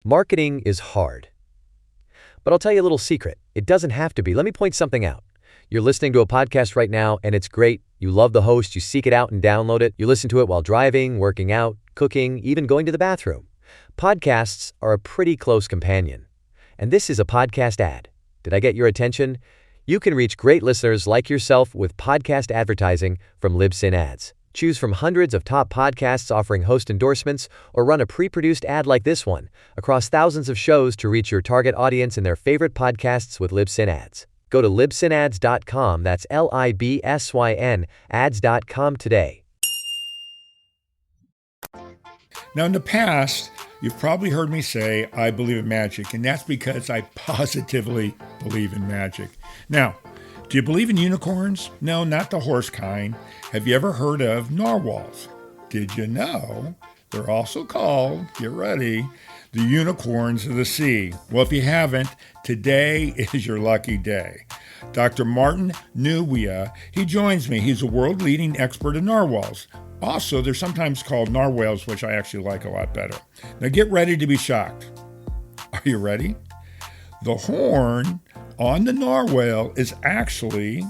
Marketing is hard. But I'll tell you a little secret. It doesn't have to be. Let me point something out. You're listening to a podcast right now, and it's great. You love the host. You seek it out and download it. You listen to it while driving, working out, cooking, even going to the bathroom. Podcasts are a pretty close companion. And this is a podcast ad. Did I get your attention? You can reach great listeners like yourself with podcast advertising from Libsyn Ads. Choose from hundreds of top podcasts offering host endorsements, or run a pre-produced ad like this one across thousands of shows to reach your target audience and their favorite podcasts with Libsyn Ads. Go to libsynads.com, that's Libsyn, ads.com today. Now, in the past, you've probably heard me say, I believe in magic, and that's because I positively believe in magic. Now, do you believe in unicorns? No, not the horse kind. Have you ever heard of narwhals? Did you know they're also called, get ready, the unicorns of the sea? Well, if you haven't, today is your lucky day. Dr. Martin Nweeia, he joins me. He's a world-leading expert in narwhals. Also, they're sometimes called narwhals, which I actually like a lot better. Now get ready to be shocked. Are you ready? The horn on the narwhal is actually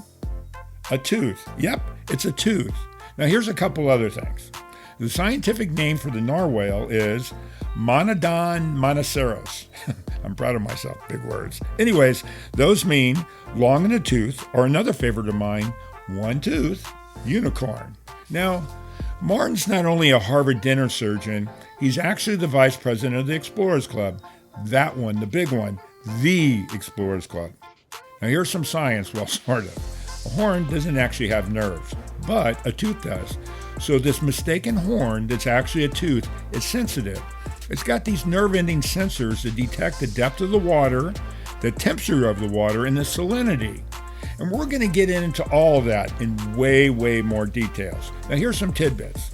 a tooth. Yep, it's a tooth. Now here's a couple other things. The scientific name for the narwhal is Monodon monoceros. I'm proud of myself, big words. Anyways, those mean long in a tooth, or another favorite of mine, one tooth, unicorn. Now, Martin's not only a Harvard dental surgeon, he's actually the vice president of the Explorers Club. That one, the big one, the Explorers Club. Now here's some science, well, sort of. A horn doesn't actually have nerves, but a tooth does. So this mistaken horn that's actually a tooth is sensitive. It's got these nerve-ending sensors that detect the depth of the water, the temperature of the water, and the salinity. And we're going to get into all of that in way, way more details. Now here's some tidbits.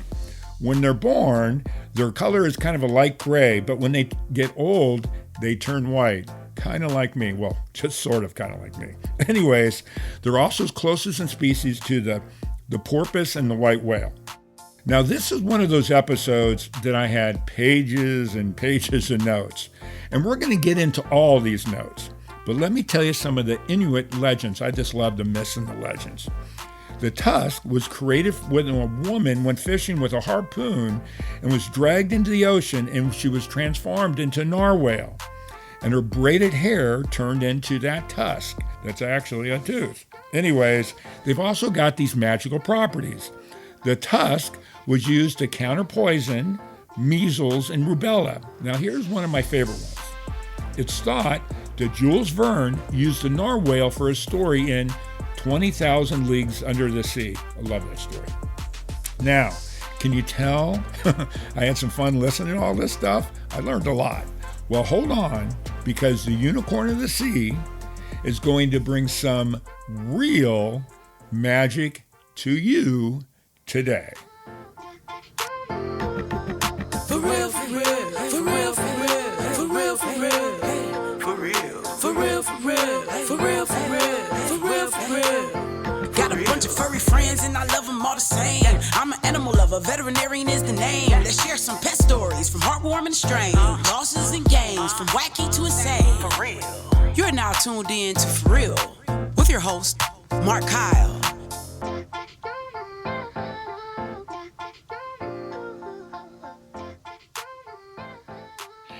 When they're born, their color is kind of a light gray, but when they get old, they turn white. Kind of like me. Well, just sort of kind of like me. Anyways, they're also closest in species to the porpoise and the white whale. Now, this is one of those episodes that I had pages and pages of notes. And we're going to get into all these notes. But let me tell you some of the Inuit legends. I just love the myths and the legends. The tusk was created when a woman went fishing with a harpoon and was dragged into the ocean, and she was transformed into a narwhal. And her braided hair turned into that tusk. That's actually a tooth. Anyways, they've also got these magical properties. The tusk was used to counter poison, measles, and rubella. Now here's one of my favorite ones. It's thought that Jules Verne used the narwhal for his story in 20,000 Leagues Under the Sea. I love that story. Now, can you tell I had some fun listening to all this stuff? I learned a lot. Well, hold on, because the unicorn of the sea is going to bring some real magic to you today. For real, for real, for real, for real, for real, for real, for real, for real, for real, for real, for real, for real, for real. Got a bunch of furry friends and I love them all the same. I'm an animal lover, veterinarian is the name. Let's share some pet stories from heartwarming to strange, losses and gains, from wacky to insane. For real. You're now tuned in to For Real with your host, Mark Kyle.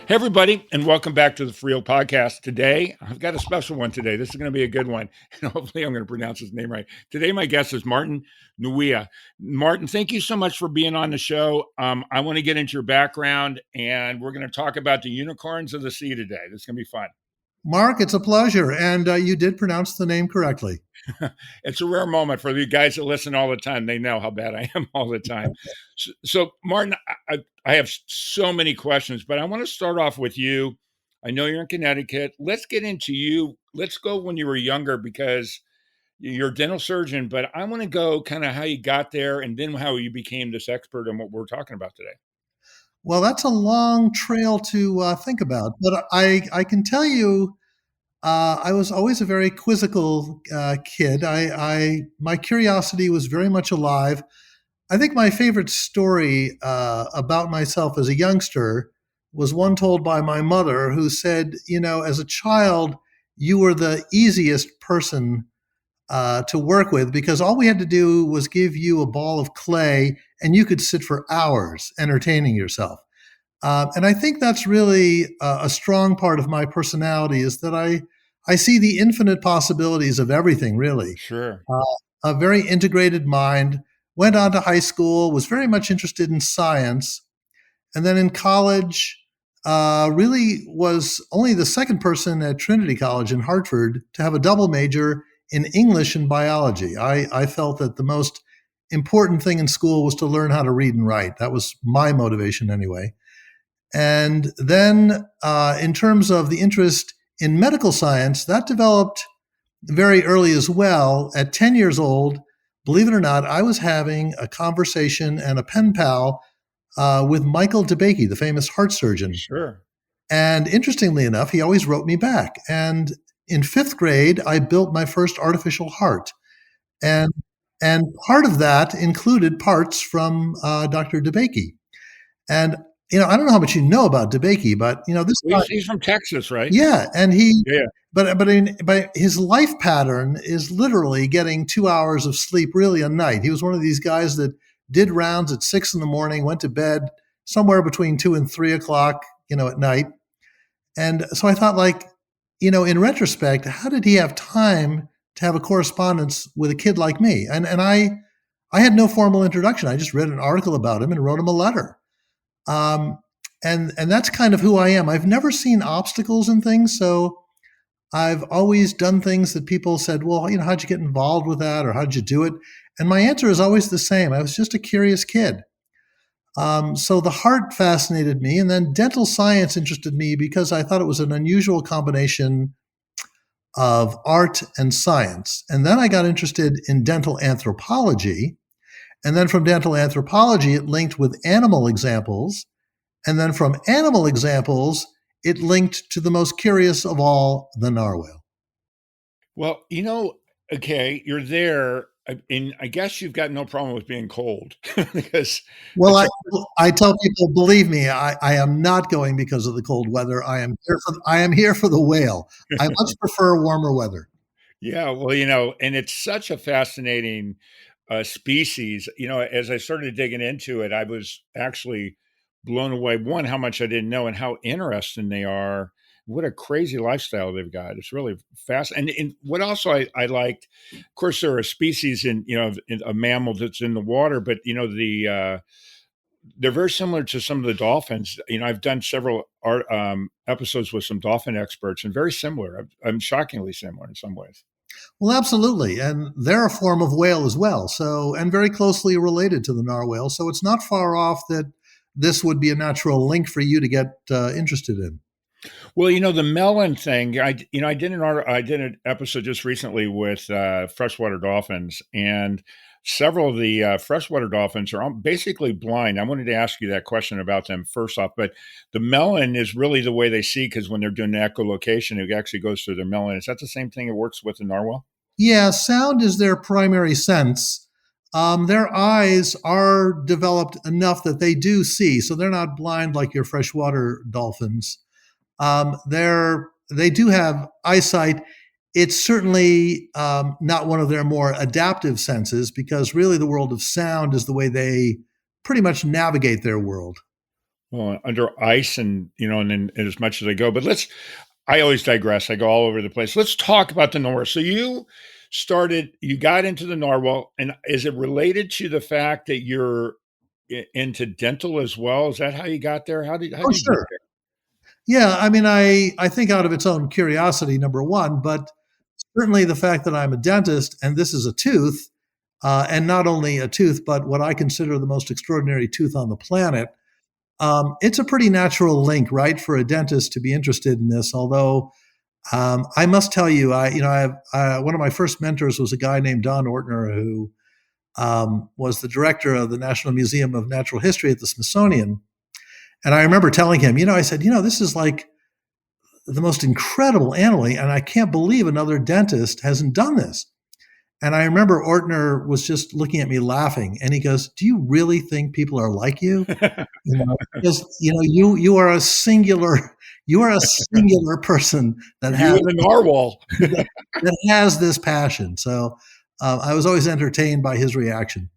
Hey, everybody, and welcome back to the For Real podcast. Today, I've got a special one today. This is going to be a good one, and hopefully I'm going to pronounce his name right. Today, my guest is Martin Nweeia. Martin, thank you so much for being on the show. I want to get into your background, and we're going to talk about the unicorns of the sea today. This is going to be fun. Mark, it's a pleasure, and you did pronounce the name correctly. It's a rare moment for the guys that listen all the time. They know how bad I am all the time. So Martin, I have so many questions, but I want to start off with you. I know you're in Connecticut. Let's get into you. Let's go when you were younger, because you're a dental surgeon, but I want to go kind of how you got there and then how you became this expert in what we're talking about today. Well, that's a long trail to think about, but I can tell you I was always a very quizzical kid. My curiosity was very much alive. I think my favorite story about myself as a youngster was one told by my mother, who said, as a child, you were the easiest person to work with because all we had to do was give you a ball of clay and you could sit for hours entertaining yourself. And I think that's really a strong part of my personality is that I see the infinite possibilities of everything, really. Sure. A very integrated mind, went on to high school, was very much interested in science. And then in college, really was only the second person at Trinity College in Hartford to have a double major in English and biology. I felt that the most important thing in school was to learn how to read and write. That was my motivation anyway. And then in terms of the interest in medical science, that developed very early as well. At 10 years old, believe it or not, I was having a conversation and a pen pal with Michael DeBakey, the famous heart surgeon. Sure. And interestingly enough, he always wrote me back. And in fifth grade, I built my first artificial heart. And part of that included parts from Dr. DeBakey. And, I don't know how much you know about DeBakey, but, this guy, He's from Texas, right? yeah. And Yeah. but his life pattern is literally getting 2 hours of sleep really a night. He was one of these guys that did rounds at 6 a.m, went to bed somewhere between 2 and 3 o'clock, at night. And so I thought, in retrospect, how did he have time to have a correspondence with a kid like me? And I had no formal introduction. I just read an article about him and wrote him a letter. And that's kind of who I am. I've never seen obstacles in things, so I've always done things that people said, well, how'd you get involved with that, or how'd you do it? And my answer is always the same. I was just a curious kid. So the heart fascinated me, and then dental science interested me because I thought it was an unusual combination of art and science. And then I got interested in dental anthropology. And then from dental anthropology, it linked with animal examples. And then from animal examples, it linked to the most curious of all, the narwhal. Well, okay, you're there, and I guess you've got no problem with being cold because Well, I tell people, believe me, I am not going because of the cold weather. I am here for the whale. I much prefer warmer weather. yeah, well, and it's such a fascinating species. As I started digging into it, I was actually blown away. One, how much I didn't know, and how interesting they are. What a crazy lifestyle they've got. It's really fast. And what also I liked, of course, there are species in a mammal that's in the water, but they're very similar to some of the dolphins. I've done several episodes with some dolphin experts, and very similar. I'm shockingly similar in some ways. Well, absolutely. And they're a form of whale as well. So, and very closely related to the narwhal. So it's not far off that this would be a natural link for you to get interested in. Well, the melon thing, I did an episode just recently with freshwater dolphins, and several of the freshwater dolphins are basically blind. I wanted to ask you that question about them first off, but the melon is really the way they see, because when they're doing echolocation, it actually goes through their melon. Is that the same thing that works with the narwhal? Yeah, sound is their primary sense. Their eyes are developed enough that they do see, so they're not blind like your freshwater dolphins. They do have eyesight. It's certainly not one of their more adaptive senses, because really the world of sound is the way they pretty much navigate their world. Well, under ice and and as much as I go, but I always digress. I go all over the place. Let's talk about the narwhal. So you got into the narwhal, and is it related to the fact that you're into dental as well? Is that how you got there? How did you Sure. get there? Yeah, I mean, I think out of its own curiosity, number one, but certainly the fact that I'm a dentist and this is a tooth, and not only a tooth, but what I consider the most extraordinary tooth on the planet. It's a pretty natural link, right, for a dentist to be interested in this. Although I must tell you, I have one of my first mentors was a guy named Don Ortner, who was the director of the National Museum of Natural History at the Smithsonian. And I remember telling him, I said, this is like the most incredible animal, and I can't believe another dentist hasn't done this. And I remember Ortner was just looking at me laughing, and he goes, "Do you really think people are like you? Because you are a singular, you are a singular person that You has and the narwhal. that has this passion." So I was always entertained by his reaction.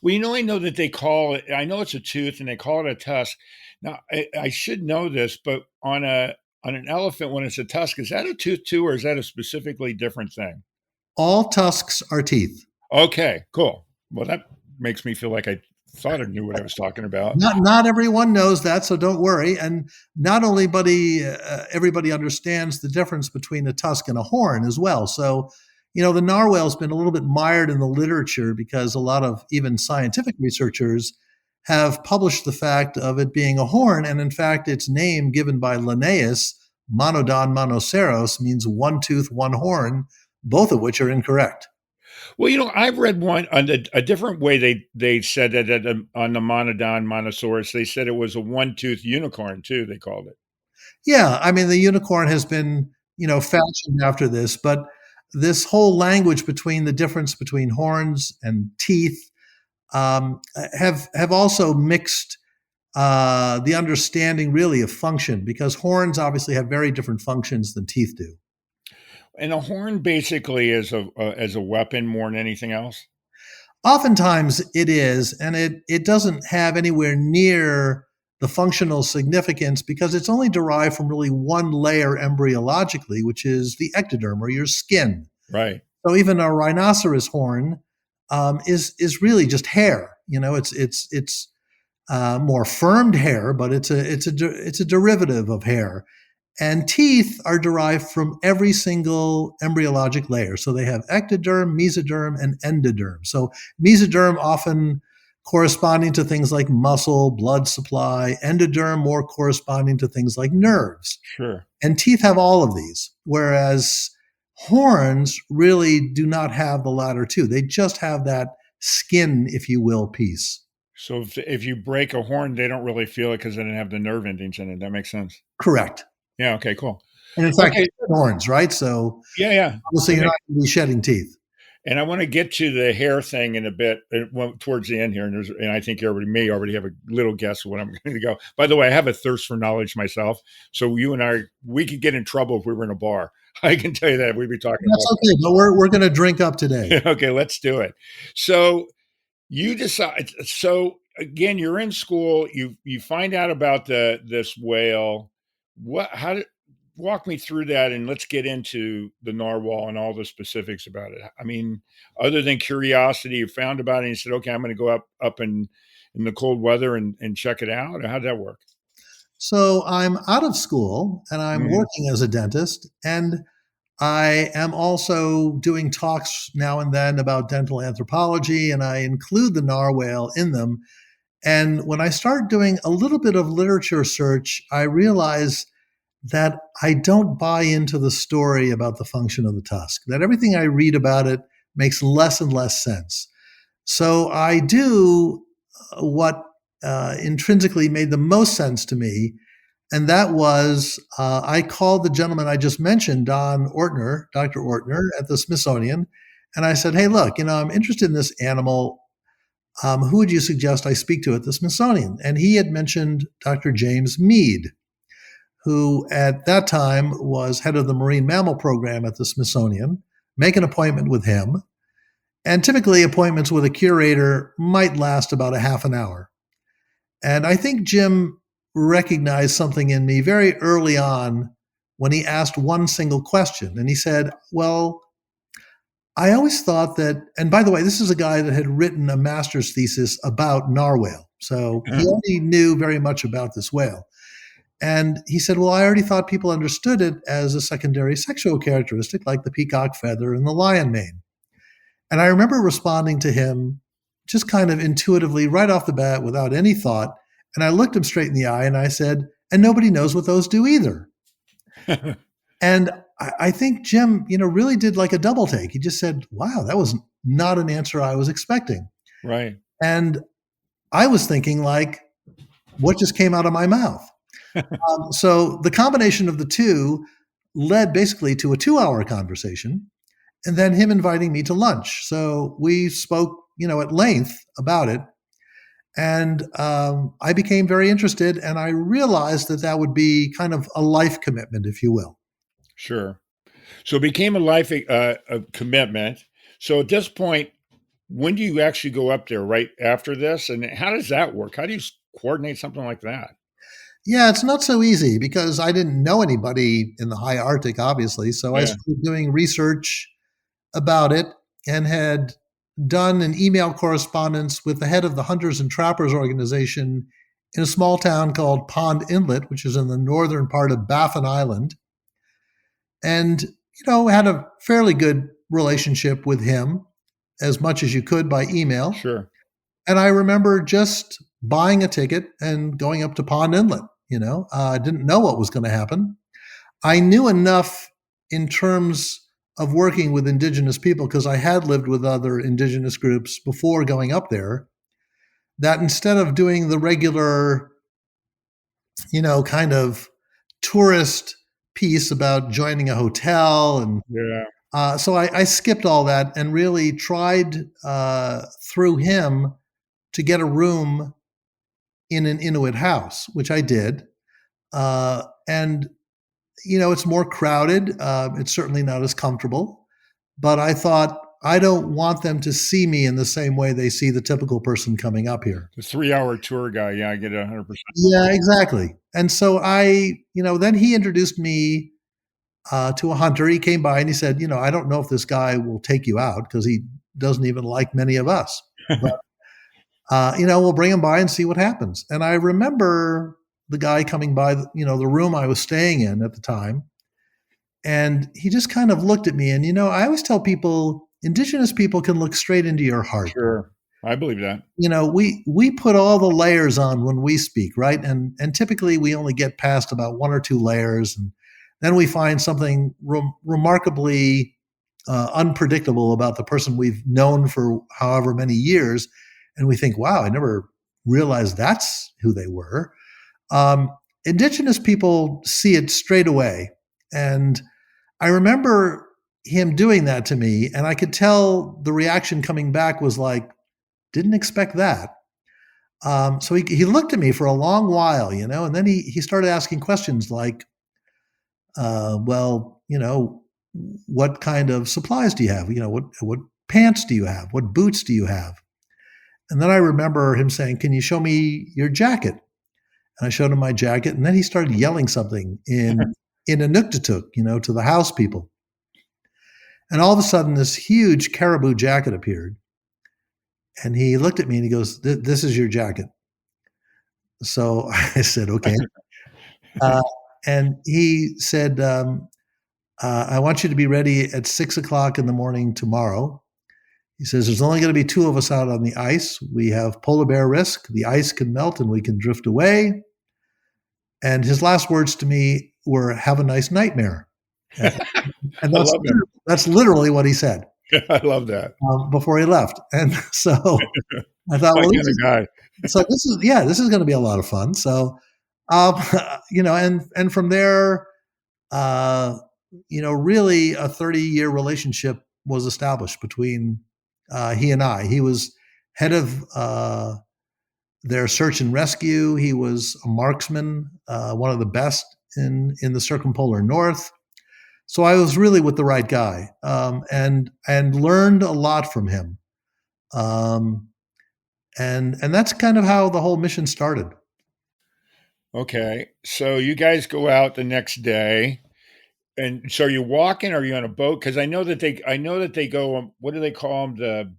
Well, I know that they call it. I know it's a tooth, and they call it a tusk. Now, I should know this, but on an elephant, when it's a tusk, is that a tooth too, or is that a specifically different thing? All tusks are teeth. Okay, cool. Well, that makes me feel like I thought I knew what I was talking about. Not everyone knows that, so don't worry. And not only everybody understands the difference between a tusk and a horn as well. So, the narwhal's been a little bit mired in the literature because a lot of even scientific researchers have published the fact of it being a horn, and in fact, its name given by Linnaeus, monodon monoceros, means one tooth, one horn, both of which are incorrect. Well, I've read one on a different way. They said that on the monodon monosaurus, they said it was a one-tooth unicorn too. They called it. Yeah, I mean, the unicorn has been, fashioned after this, but this whole language between the difference between horns and teeth have also mixed the understanding really of function, because horns obviously have very different functions than teeth do. And a horn basically is as a weapon more than anything else. Oftentimes it is, and it doesn't have anywhere near the functional significance because it's only derived from really one layer embryologically, which is the ectoderm, or your skin. Right. So even a rhinoceros horn is really just hair. It's more firmed hair, but it's a derivative of hair. And teeth are derived from every single embryologic layer. So they have ectoderm, mesoderm, and endoderm. So mesoderm often corresponding to things like muscle, blood supply, endoderm more corresponding to things like nerves. Sure. And teeth have all of these, whereas horns really do not have the latter two. They just have that skin, if you will, piece. So if you break a horn, they don't really feel it because they didn't have the nerve endings in it. That makes sense. Correct. Yeah. Okay. Cool. And in fact, Okay. horns, right? So Yeah. obviously you're not going to be shedding teeth. And I want to get to the hair thing in a bit towards the end here. And I think everybody may already have a little guess of what I'm going to go. By the way, I have a thirst for knowledge myself. So you and I, we could get in trouble if we were in a bar. I can tell you that. We'd be talking That's about okay, but we're going to drink up today. Okay, let's do it. So you decide. So again, you're in school. You find out about this whale. Walk me through that, and let's get into the narwhal and all the specifics about it. I mean, other than curiosity, you found about it and you said, okay, I'm going to go up in the cold weather and check it out. How'd that work? So I'm out of school and I'm working as a dentist, and I am also doing talks now and then about dental anthropology, and I include the narwhal in them. And when I start doing a little bit of literature search, I realize that I don't buy into the story about the function of the tusk, that everything I read about it makes less and less sense. So I do what intrinsically made the most sense to me. And that was I called the gentleman I just mentioned, Dr. Ortner at the Smithsonian. And I said, hey, look, I'm interested in this animal. Who would you suggest I speak to at the Smithsonian? And he had mentioned Dr. James Mead, who at that time was head of the marine mammal program at the Smithsonian. Make an appointment with him. And typically appointments with a curator might last about a half an hour. And I think Jim recognized something in me very early on when he asked one single question. And he said, well, I always thought that, and by the way, this is a guy that had written a master's thesis about narwhal. So he already knew very much about this whale. And he said, well, I already thought people understood it as a secondary sexual characteristic like the peacock feather and the lion mane. And I remember responding to him just kind of intuitively right off the bat without any thought. And I looked him straight in the eye and I said, and nobody knows what those do either. And I think Jim, really did like a double take. He just said, wow, that was not an answer I was expecting. Right. And I was thinking like, what just came out of my mouth? So the combination of the two led basically to a 2-hour conversation. and then him inviting me to lunch. So we spoke, at length about it. And I became very interested, and I realized that that would be kind of a life commitment, if you will. Sure. So it became a life a commitment. So at this point, when do you actually go up there right after this? And how does that work? How do you coordinate something like that? Yeah, it's not so easy because I didn't know anybody in the high Arctic, obviously. So I Yeah, started doing research about it and had done an email correspondence with the head of the Hunters and Trappers organization in a small town called Pond Inlet, which is in the northern part of Baffin Island. And, had a fairly good relationship with him as much as you could by email. sure. And I remember just buying a ticket and going up to Pond Inlet. I didn't know what was going to happen. I knew enough in terms of working with indigenous people because I had lived with other indigenous groups before going up there, that instead of doing the regular, kind of tourist piece about joining a hotel and Yeah, so I skipped all that and really tried through him to get a room in an Inuit house, which I did. And it's more crowded. It's certainly not as comfortable. But I thought, I don't want them to see me in the same way they see the typical person coming up here. the 3 hour tour guy. Yeah, I get it 100%. Yeah, exactly. And so then he introduced me to a hunter. He came by and he said, I don't know if this guy will take you out because he doesn't even like many of us. But, we'll bring him by and see what happens. And I remember the guy coming by, the room I was staying in at the time. And he just kind of looked at me. And, I always tell people, indigenous people can look straight into your heart. Sure. I believe that. We put all the layers on when we speak, right? And typically we only get past about one or two layers, and then we find something remarkably unpredictable about the person we've known for however many years, and we think, "Wow, I never realized that's who they were." Indigenous people see it straight away, and I remember him doing that to me, and I could tell the reaction coming back was like, didn't expect that. So he looked at me for a long while, and then he started asking questions like, well, what kind of supplies do you have? What pants do you have? What boots do you have? And then I remember him saying, can you show me your jacket? And I showed him my jacket, and then he started yelling something in Inuktitut, to the house people. And all of a sudden, this huge caribou jacket appeared. And he looked at me and he goes, this is your jacket. So I said, okay. And he said, I want you to be ready at 6:00 in the morning tomorrow. He says, there's only going to be two of us out on the ice. We have polar bear risk. The ice can melt and we can drift away. And his last words to me were, have a nice nightmare. And that's literally what he said. I love that. Before he left. And so I thought, well, kind of guy. so this is going to be a lot of fun. So, and from there, really a 30-year relationship was established between he and I. He was head of their search and rescue. He was a marksman, one of the best in the circumpolar north. So I was really with the right guy, and learned a lot from him, and that's kind of how the whole mission started. Okay, so you guys go out the next day, and so you're walking, or are you on a boat? Because I know that they go. What do they call them?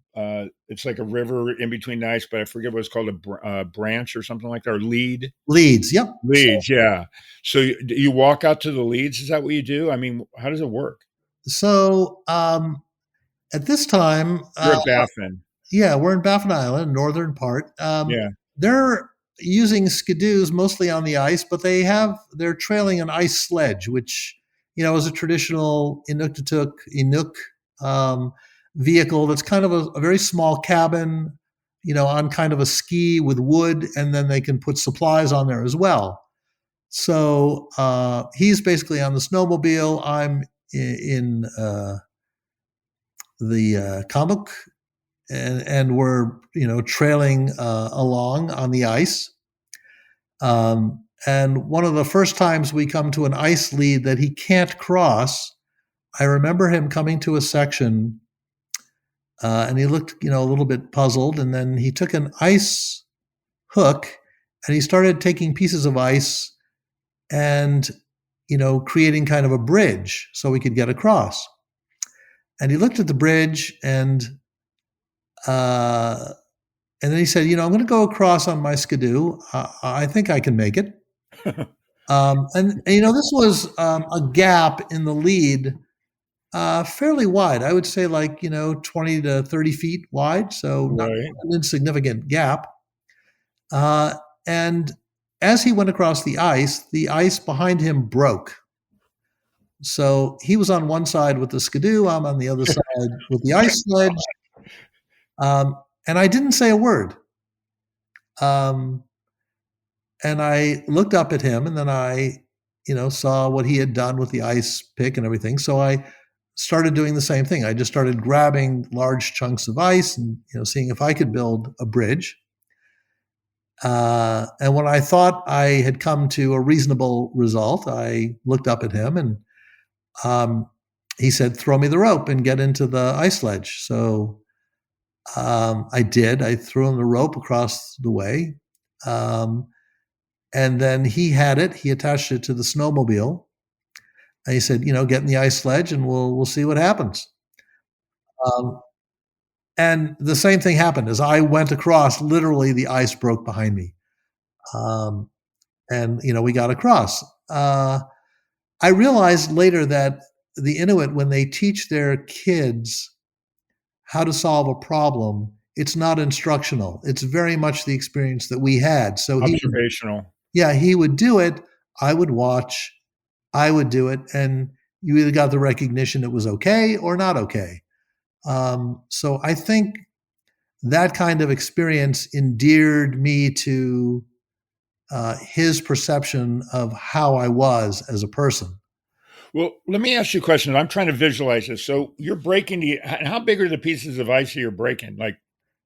It's like a river in between the ice, but I forget what it's called, a branch or something like that, or lead. Leads, yep. Leads, yeah. So you walk out to the leads. Is that what you do? I mean, how does it work? So at this time, You're at Baffin. yeah, we're in Baffin Island, northern part. Yeah. They're using skidoos mostly on the ice, but they're trailing an ice sledge, which is a traditional Inuktitut Inuk vehicle. That's kind of a very small cabin, on kind of a ski with wood, and then they can put supplies on there as well. So he's basically on the snowmobile. I'm in the comic, and we're trailing along on the ice. And one of the first times we come to an ice lead that he can't cross, I remember him coming to a section, and he looked, a little bit puzzled, and then he took an ice hook and he started taking pieces of ice and, creating kind of a bridge so we could get across. And he looked at the bridge and then he said, I'm going to go across on my skidoo. I think I can make it. This was a gap in the lead, fairly wide. I would say 20 to 30 feet wide. So not an insignificant gap. And as he went across the ice behind him broke. So he was on one side with the skidoo. I'm on the other side with the ice sledge. And I didn't say a word. And I looked up at him, and then I, saw what he had done with the ice pick and everything. So I started doing the same thing. I just started grabbing large chunks of ice and, seeing if I could build a bridge. And when I thought I had come to a reasonable result, I looked up at him, and he said, "Throw me the rope and get into the ice sledge." So I did. I threw him the rope across the way. And then he had it. He attached it to the snowmobile. And he said, "Get in the ice sledge and we'll see what happens." And the same thing happened. As I went across, literally the ice broke behind me. And we got across. I realized later that the Inuit, when they teach their kids how to solve a problem, it's not instructional. It's very much the experience that we had. So observational. He would do it. I would watch. I would do it. And you either got the recognition it was okay or not okay. So I think that kind of experience endeared me to his perception of how I was as a person. Well, let me ask you a question. I'm trying to visualize this. So you're breaking how big are the pieces of ice you're breaking? Like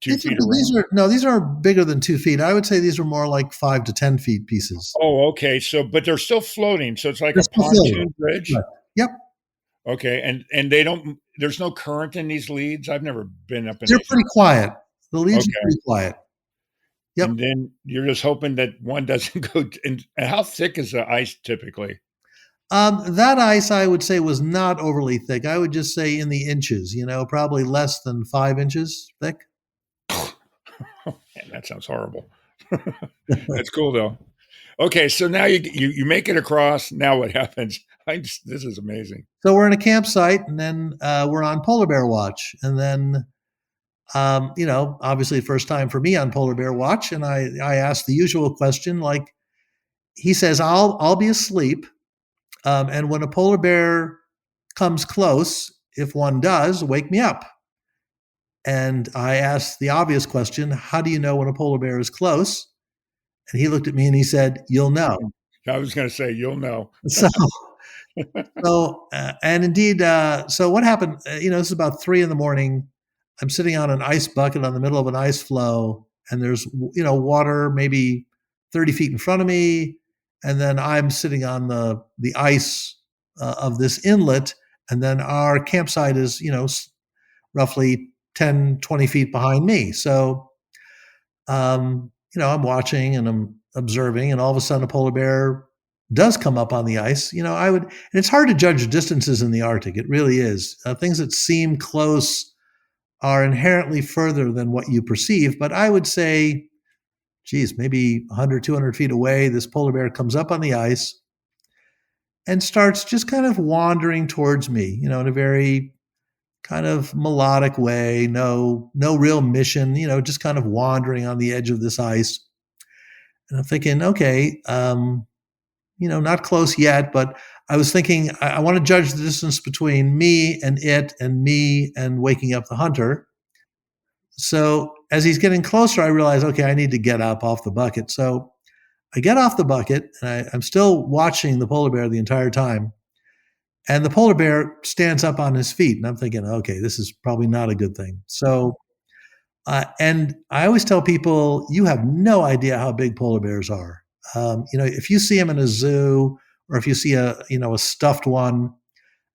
2 feet around? These are bigger than 2 feet. I would say these are more like 5 to 10 feet pieces. Oh, okay. So, but they're still floating. So it's like a pontoon bridge. Right. Yep. Okay. And there's no current in these leads. I've never been up in They're pretty quiet. The leads are pretty quiet. Yep. And then you're just hoping that one doesn't go. And how thick is the ice typically? That ice, I would say, was not overly thick. I would just say in the inches, probably less than 5 inches thick. Man, that sounds horrible. That's cool though. Okay, so now you make it across. Now what happens? This is amazing. So we're in a campsite, and then we're on polar bear watch, and then obviously first time for me on polar bear watch, and I asked the usual question, like he says, "I'll be asleep, and when a polar bear comes close, if one does, wake me up." And I asked the obvious question, "How do you know when a polar bear is close?" And he looked at me and he said, "You'll know." I was going to say, "You'll know." And indeed, so what happened, this is about 3 a.m. I'm sitting on an ice bucket on the middle of an ice floe, and there's, water maybe 30 feet in front of me. And then I'm sitting on the ice of this inlet. And then our campsite is, roughly 10, 20 feet behind me. So, I'm watching and I'm observing, and all of a sudden a polar bear does come up on the ice. And it's hard to judge distances in the Arctic. It really is. Things that seem close are inherently further than what you perceive. But I would say, maybe 100, 200 feet away, this polar bear comes up on the ice and starts just kind of wandering towards me, in a very kind of melodic way, no real mission, just kind of wandering on the edge of this ice. And I'm thinking, okay, not close yet, but I was thinking, I want to judge the distance between me and it and me and waking up the hunter. So as he's getting closer, I realize, okay, I need to get up off the bucket. So I get off the bucket, and I'm still watching the polar bear the entire time. And the polar bear stands up on his feet. And I'm thinking, okay, this is probably not a good thing. So, and I always tell people, you have no idea how big polar bears are. If you see them in a zoo or if you see a stuffed one,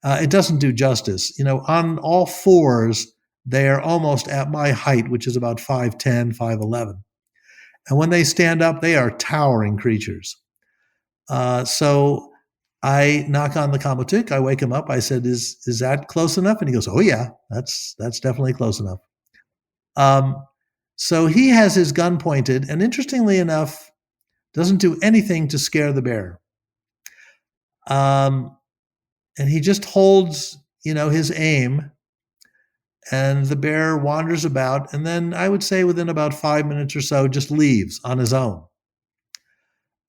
it doesn't do justice. On all fours, they are almost at my height, which is about 5'10", 5'11". And when they stand up, they are towering creatures. So I knock on the kamutuk. I wake him up. I said, "Is that close enough?" And he goes, "Oh yeah, that's definitely close enough." Um, so he has his gun pointed, and interestingly enough, doesn't do anything to scare the bear. And he just holds, his aim, and the bear wanders about, and then I would say within about 5 minutes or so, just leaves on his own.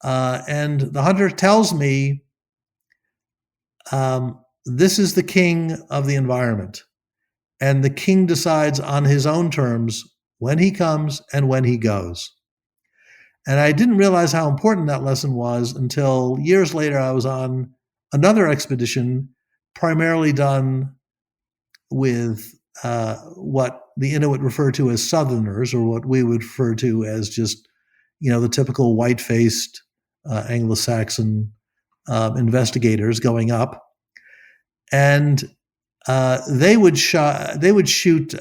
And the hunter tells me, this is the king of the environment, and the king decides on his own terms when he comes and when he goes. And I didn't realize how important that lesson was until years later. I was on another expedition, primarily done with what the Inuit refer to as Southerners, or what we would refer to as just, the typical white-faced Anglo-Saxon investigators going up, and they would shoot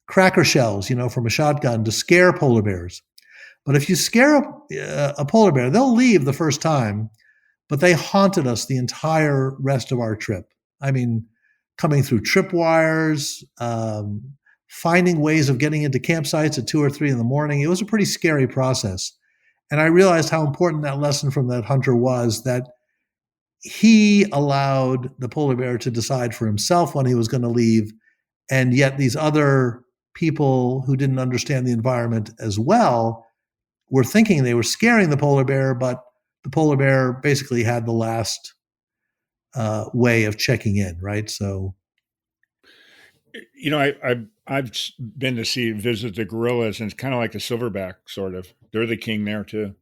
cracker shells, from a shotgun to scare polar bears. But if you scare a polar bear, they'll leave the first time, but they haunted us the entire rest of our trip. I mean, coming through tripwires, finding ways of getting into campsites at 2 or 3 in the morning. It was a pretty scary process. And I realized how important that lesson from that hunter was, that he allowed the polar bear to decide for himself when he was going to leave. And yet these other people who didn't understand the environment as well were thinking they were scaring the polar bear, but the polar bear basically had the last way of checking in, right? So, I've been to visit the gorillas, and it's kind of like the silverback, sort of. They're the king there too.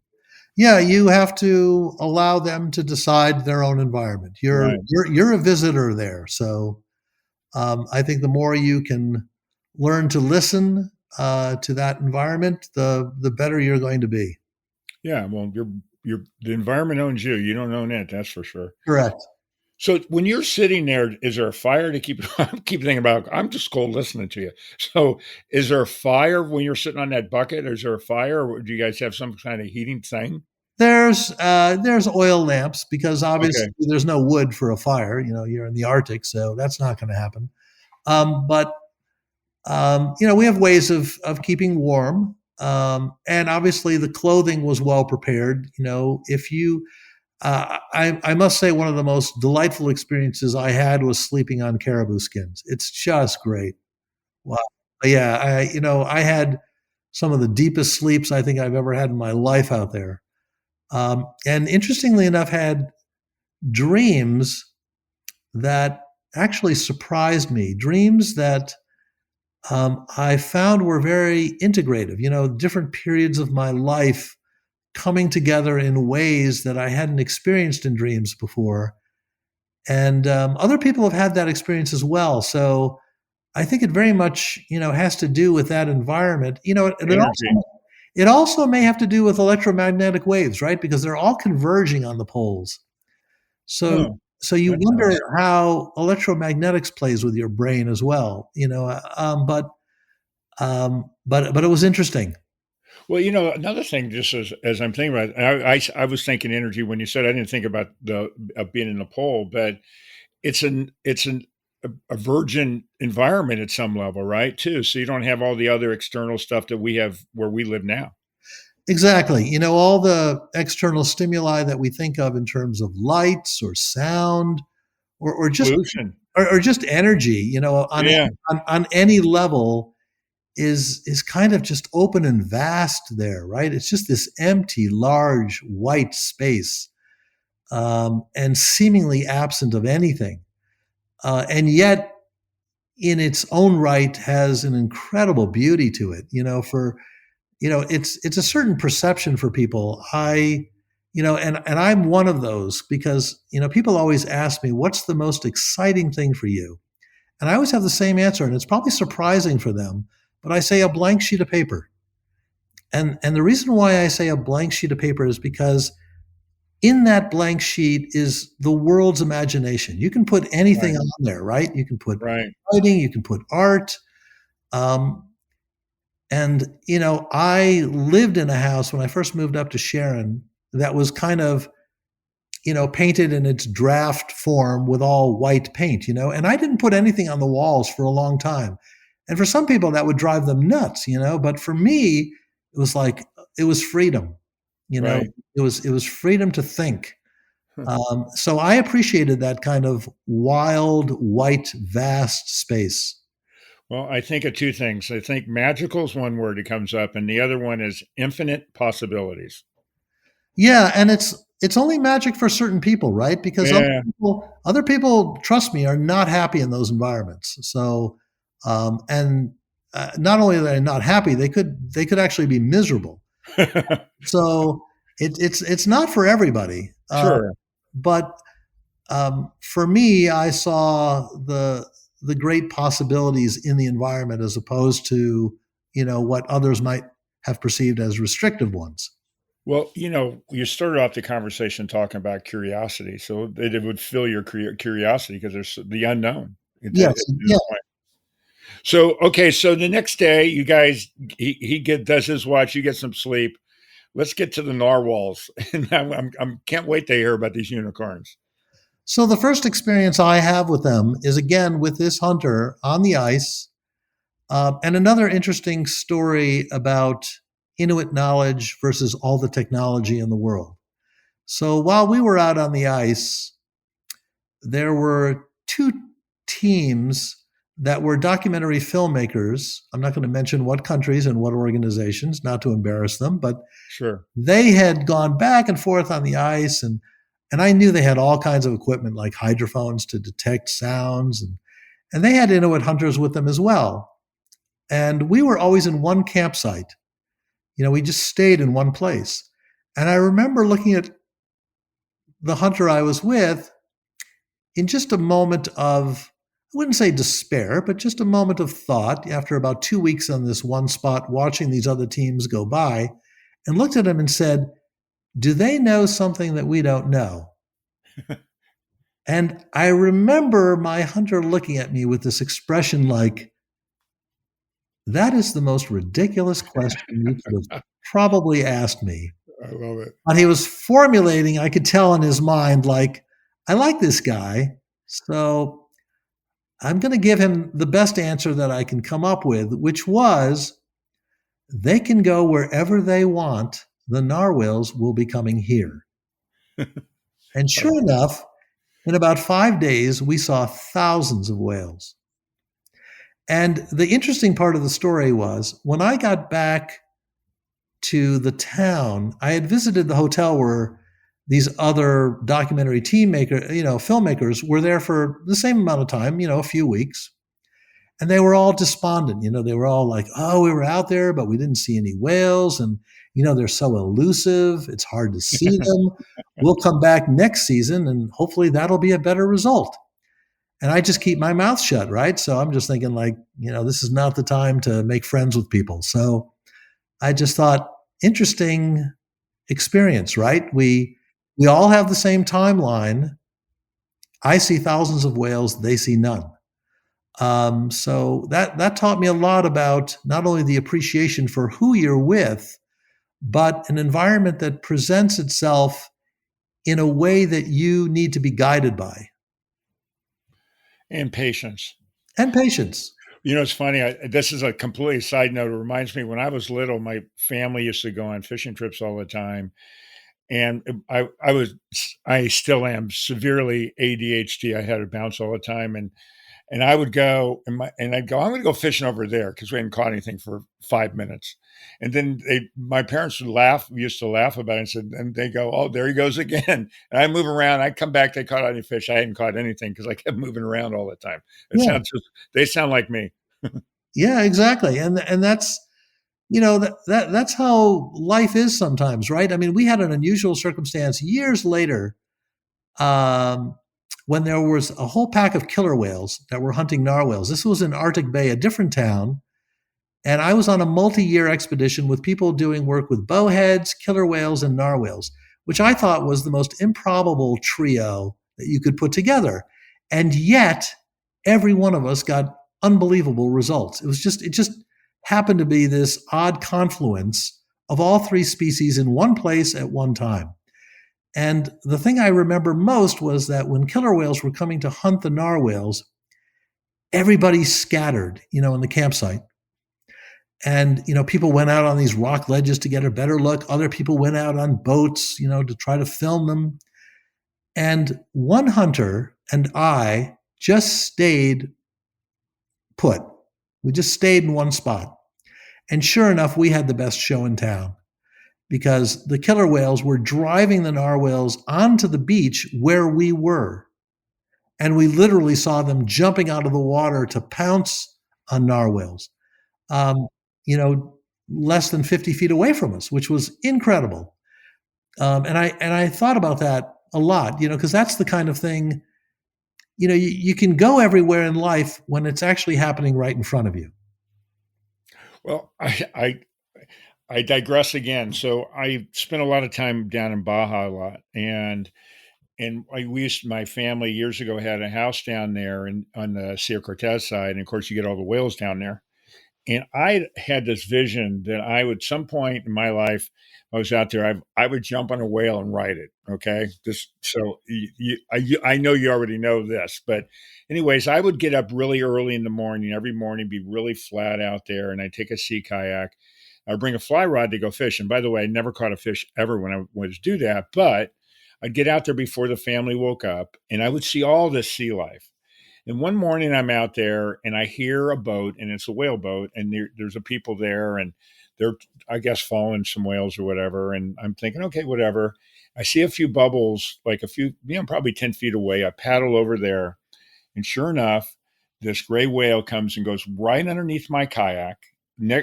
Yeah, you have to allow them to decide their own environment. Right. You're a visitor there, so I think the more you can learn to listen to that environment, the better you're going to be. Yeah. Well, the environment owns you. You don't own it. That's for sure. Correct. So when you're sitting there, is there a fire to keep? I keep thinking about. I'm just cold listening to you. So is there a fire when you're sitting on that bucket? Is there a fire, or do you guys have some kind of heating thing? There's oil lamps, because obviously Okay. there's no wood for a fire. You're in the Arctic, so that's not going to happen. But we have ways of keeping warm, and obviously the clothing was well prepared. If you, I must say, one of the most delightful experiences I had was sleeping on caribou skins. It's just great. Wow. Yeah, I had some of the deepest sleeps I think I've ever had in my life out there. And interestingly enough, had dreams that actually surprised me. Dreams that I found were very integrative. Different periods of my life coming together in ways that I hadn't experienced in dreams before. And other people have had that experience as well. So I think it very much, has to do with that environment. And Energy. it also may have to do with electromagnetic waves, right? Because they're all converging on the poles. So Oh, so you that's wonder nice. how electromagnetics plays with your brain as well. But it was interesting. Well, another thing, just as I'm thinking about it, I was thinking energy when you said. I didn't think about the being in the pole, but it's a virgin environment at some level, right? Too, so you don't have all the other external stuff that we have where we live now. Exactly. All the external stimuli that we think of in terms of lights or sound, or just Pollution. or just energy, Yeah. on any level, is kind of just open and vast there, right? It's just this empty, large, white space, and seemingly absent of anything, and yet in its own right has an incredible beauty to it. It's a certain perception for people. And I'm one of those because, people always ask me, what's the most exciting thing for you? And I always have the same answer, and it's probably surprising for them, but I say a blank sheet of paper. And the reason why I say a blank sheet of paper is because in that blank sheet is the world's imagination. You can put anything Right. on there, right? You can put Right. writing, you can put art. Um, I lived in a house when I first moved up to Sharon that was kind of, painted in its draft form with all white paint, and I didn't put anything on the walls for a long time. And for some people that would drive them nuts, but for me, it was like, it was freedom, you know, Right. it was freedom to think. So I appreciated that kind of wild, white, vast space. Well, I think of two things. I think magical is one word that comes up, and the other one is infinite possibilities. Yeah, and it's only magic for certain people, right? Because Yeah. other people, trust me, are not happy in those environments. So, and not only are they not happy, they could actually be miserable. So it's not for everybody. Sure. But for me, I saw the great possibilities in the environment as opposed to what others might have perceived as restrictive ones. Well, you started off the conversation talking about curiosity, so it would fill your curiosity because there's the unknown. Yes, At yeah. this point. So, okay, so the next day, you guys, does his watch, you get some sleep. Let's get to the narwhals, and I'm can't wait to hear about these unicorns. So the first experience I have with them is again with this hunter on the ice. And another interesting story about Inuit knowledge versus all the technology in the world. So while we were out on the ice, there were two teams that were documentary filmmakers. I'm not going to mention what countries and what organizations, not to embarrass them, but Sure. they had gone back and forth on the ice, and I knew they had all kinds of equipment like hydrophones to detect sounds, and they had Inuit hunters with them as well. And we were always in one campsite. We just stayed in one place. And I remember looking at the hunter I was with in just a moment of, I wouldn't say despair, but just a moment of thought after about 2 weeks on this one spot, watching these other teams go by, and looked at him and said, do they know something that we don't know? And I remember my hunter looking at me with this expression like, that is the most ridiculous question you could have probably asked me. I love it. But he was formulating, I could tell in his mind, like, I like this guy. So I'm going to give him the best answer that I can come up with, which was they can go wherever they want. The narwhals will be coming here. And sure enough, in about 5 days, we saw thousands of whales. And the interesting part of the story was when I got back to the town, I had visited the hotel where these other documentary filmmakers were there for the same amount of time, a few weeks. And they were all despondent. They were all like, oh, we were out there, but we didn't see any whales. And, they're so elusive. It's hard to see them. We'll come back next season and hopefully that'll be a better result. And I just keep my mouth shut, right? So I'm just thinking like, this is not the time to make friends with people. So I just thought, interesting experience, right? We all have the same timeline. I see thousands of whales, they see none. So that taught me a lot about not only the appreciation for who you're with, but an environment that presents itself in a way that you need to be guided by. And patience. And patience. It's funny. This is a completely side note. It reminds me when I was little, my family used to go on fishing trips all the time. And I still am severely ADHD. I had to bounce all the time. And I would go and I'd go, I'm going to go fishing over there because we hadn't caught anything for 5 minutes. And then my parents used to laugh about it and they go, oh, there he goes again. And I move around. I come back. They caught any fish. I hadn't caught anything because I kept moving around all the time. Yeah. They sound like me. Yeah, exactly. And that's, that's how life is sometimes, right? I mean, we had an unusual circumstance years later, um, when there was a whole pack of killer whales that were hunting narwhals. This was in Arctic Bay, a different town. And I was on a multi-year expedition with people doing work with bowheads, killer whales, and narwhals, which I thought was the most improbable trio that you could put together. And yet, every one of us got unbelievable results. It just happened to be this odd confluence of all three species in one place at one time. And the thing I remember most was that when killer whales were coming to hunt the narwhals, everybody scattered, in the campsite. And, people went out on these rock ledges to get a better look. Other people went out on boats, to try to film them. And one hunter and I just stayed put. We just stayed in one spot. And sure enough, we had the best show in town because the killer whales were driving the narwhals onto the beach where we were. And we literally saw them jumping out of the water to pounce on narwhals. Less than 50 feet away from us, which was incredible. And I thought about that a lot, because that's the kind of thing, you can go everywhere in life when it's actually happening right in front of you. Well, I digress again. So I spent a lot of time down in Baja a lot, and my family years ago had a house down there on the Sierra Cortez side, and of course you get all the whales down there. And I had this vision that I would, some point in my life, I was out there, I would jump on a whale and ride it. Okay. I know you already know this, but anyways, I would get up really early in the morning, every morning, be really flat out there. And I'd take a sea kayak. I'd bring a fly rod to go fish. And by the way, I never caught a fish ever when I would do that, but I'd get out there before the family woke up and I would see all this sea life. And one morning I'm out there and I hear a boat, and it's a whale boat, and there's a people there, and they're, I guess, following some whales or whatever. And I'm thinking, okay, whatever. I see a few bubbles, like a few, probably 10 feet away. I paddle over there, and sure enough, this gray whale comes and goes right underneath my kayak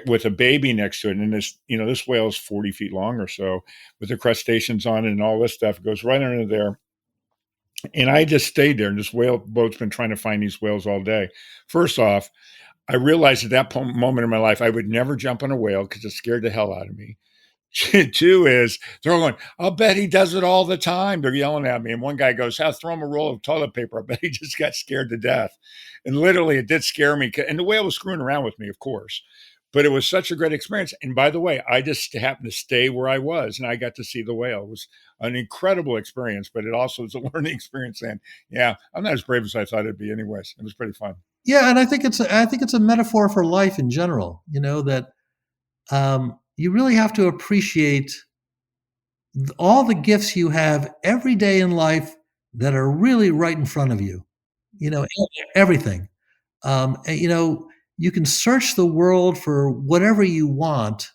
with a baby next to it. And this whale is 40 feet long or so with the crustaceans on it and all this stuff. It goes right under there. And I just stayed there, and this whale boat's been trying to find these whales all day. First off, I realized at that moment in my life, I would never jump on a whale because it scared the hell out of me. Two is they're going, I'll bet he does it all the time. They're yelling at me. And one guy goes, throw him a roll of toilet paper. I bet he just got scared to death. And literally it did scare me. And the whale was screwing around with me, of course. But it was such a great experience. And by the way, I just happened to stay where I was, and I got to see the whale. It was an incredible experience, but it also was a learning experience. And yeah, I'm not as brave as I thought it'd be anyways. It was pretty fun. Yeah. And I think it's a metaphor for life in general, that you really have to appreciate all the gifts you have every day in life that are really right in front of you, everything. You can search the world for whatever you want,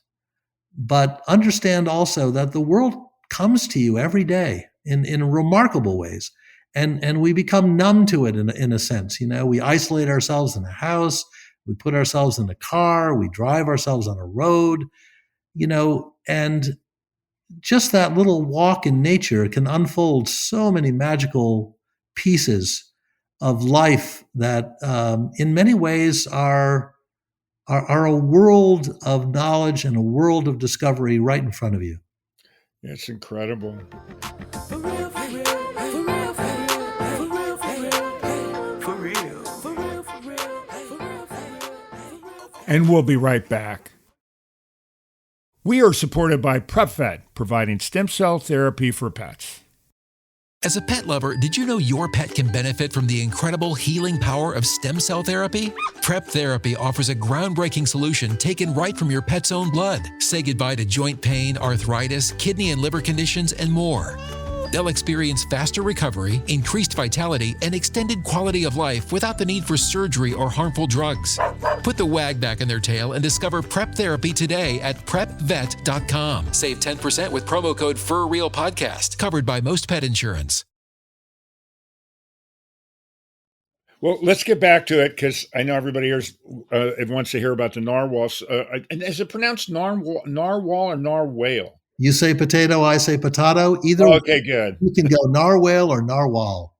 but understand also that the world comes to you every day in remarkable ways. And we become numb to it in a sense. We isolate ourselves in a house, we put ourselves in a car, we drive ourselves on a road, and just that little walk in nature can unfold so many magical pieces of life that in many ways are a world of knowledge and a world of discovery right in front of you. It's incredible. For real, for real, for real, for real, for real, for real, for real, for real, for real, for real. And we'll be right back. We are supported by PrepVet, providing stem cell therapy for pets. As a pet lover, did you know your pet can benefit from the incredible healing power of stem cell therapy? Prep Therapy offers a groundbreaking solution taken right from your pet's own blood. Say goodbye to joint pain, arthritis, kidney and liver conditions, and more. They'll experience faster recovery, increased vitality, and extended quality of life without the need for surgery or harmful drugs. Put the wag back in their tail and discover Prep Therapy today at PrepVet.com. Save 10% with promo code FurRealPodcast, covered by most pet insurance. Well, let's get back to it because I know everybody here's it wants to hear about the narwhals. And is it pronounced narwhal or narwhale? You say potato, I say potato. Either way, Okay, good. you can go narwhal or narwhal.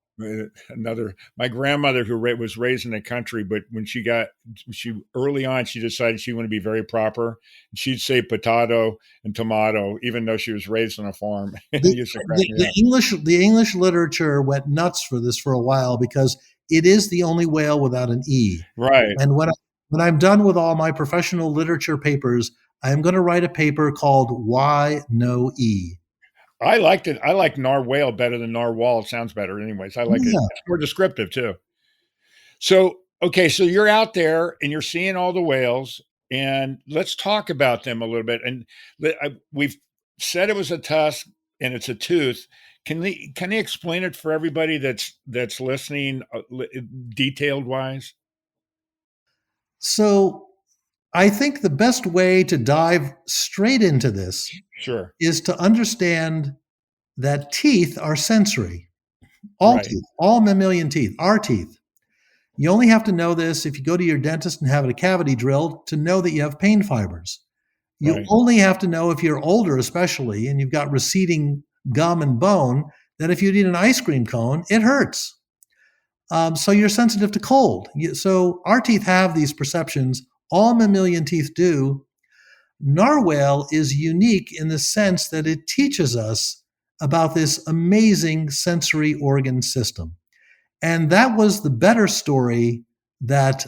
Another, my grandmother who was raised in the country, but when she early on, she decided she wanted to be very proper. She'd say potato and tomato, even though she was raised on a farm. It The, used to crack me up. the English literature went nuts for this for a while because it is the only whale without an E. Right. And when I'm done with all my professional literature papers, I'm going to write a paper called Why No E. I liked it. I like narwhale better than narwhal. It sounds better anyways. I like it. Yeah. It's more descriptive too. So, okay, so you're out there and you're seeing all the whales, and let's talk about them a little bit. And we've said it was a tusk and it's a tooth. Can they explain it for everybody that's listening, detailed wise? So I think the best way to dive straight into this Sure. is to understand that teeth are sensory. All Right. teeth, all mammalian teeth are teeth. You only have to know this if you go to your dentist and have a cavity drilled to know that you have pain fibers. You Right. only have to know if you're older, especially, and you've got receding gum and bone, that if you eat an ice cream cone, it hurts. So you're sensitive to cold. So our teeth have these perceptions. All mammalian teeth do. Narwhal is unique in the sense that it teaches us about this amazing sensory organ system. And that was the better story that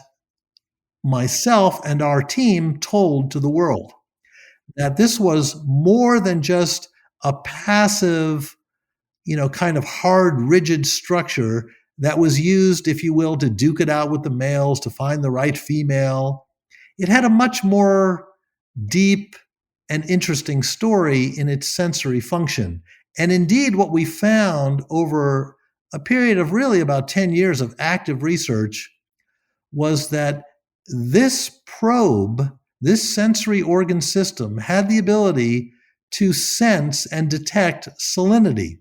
myself and our team told to the world, that this was more than just a passive, kind of hard, rigid structure that was used, if you will, to duke it out with the males to find the right female. It had a much more deep and interesting story in its sensory function. And indeed, what we found over a period of really about 10 years of active research was that this probe, this sensory organ system, had the ability to sense and detect salinity.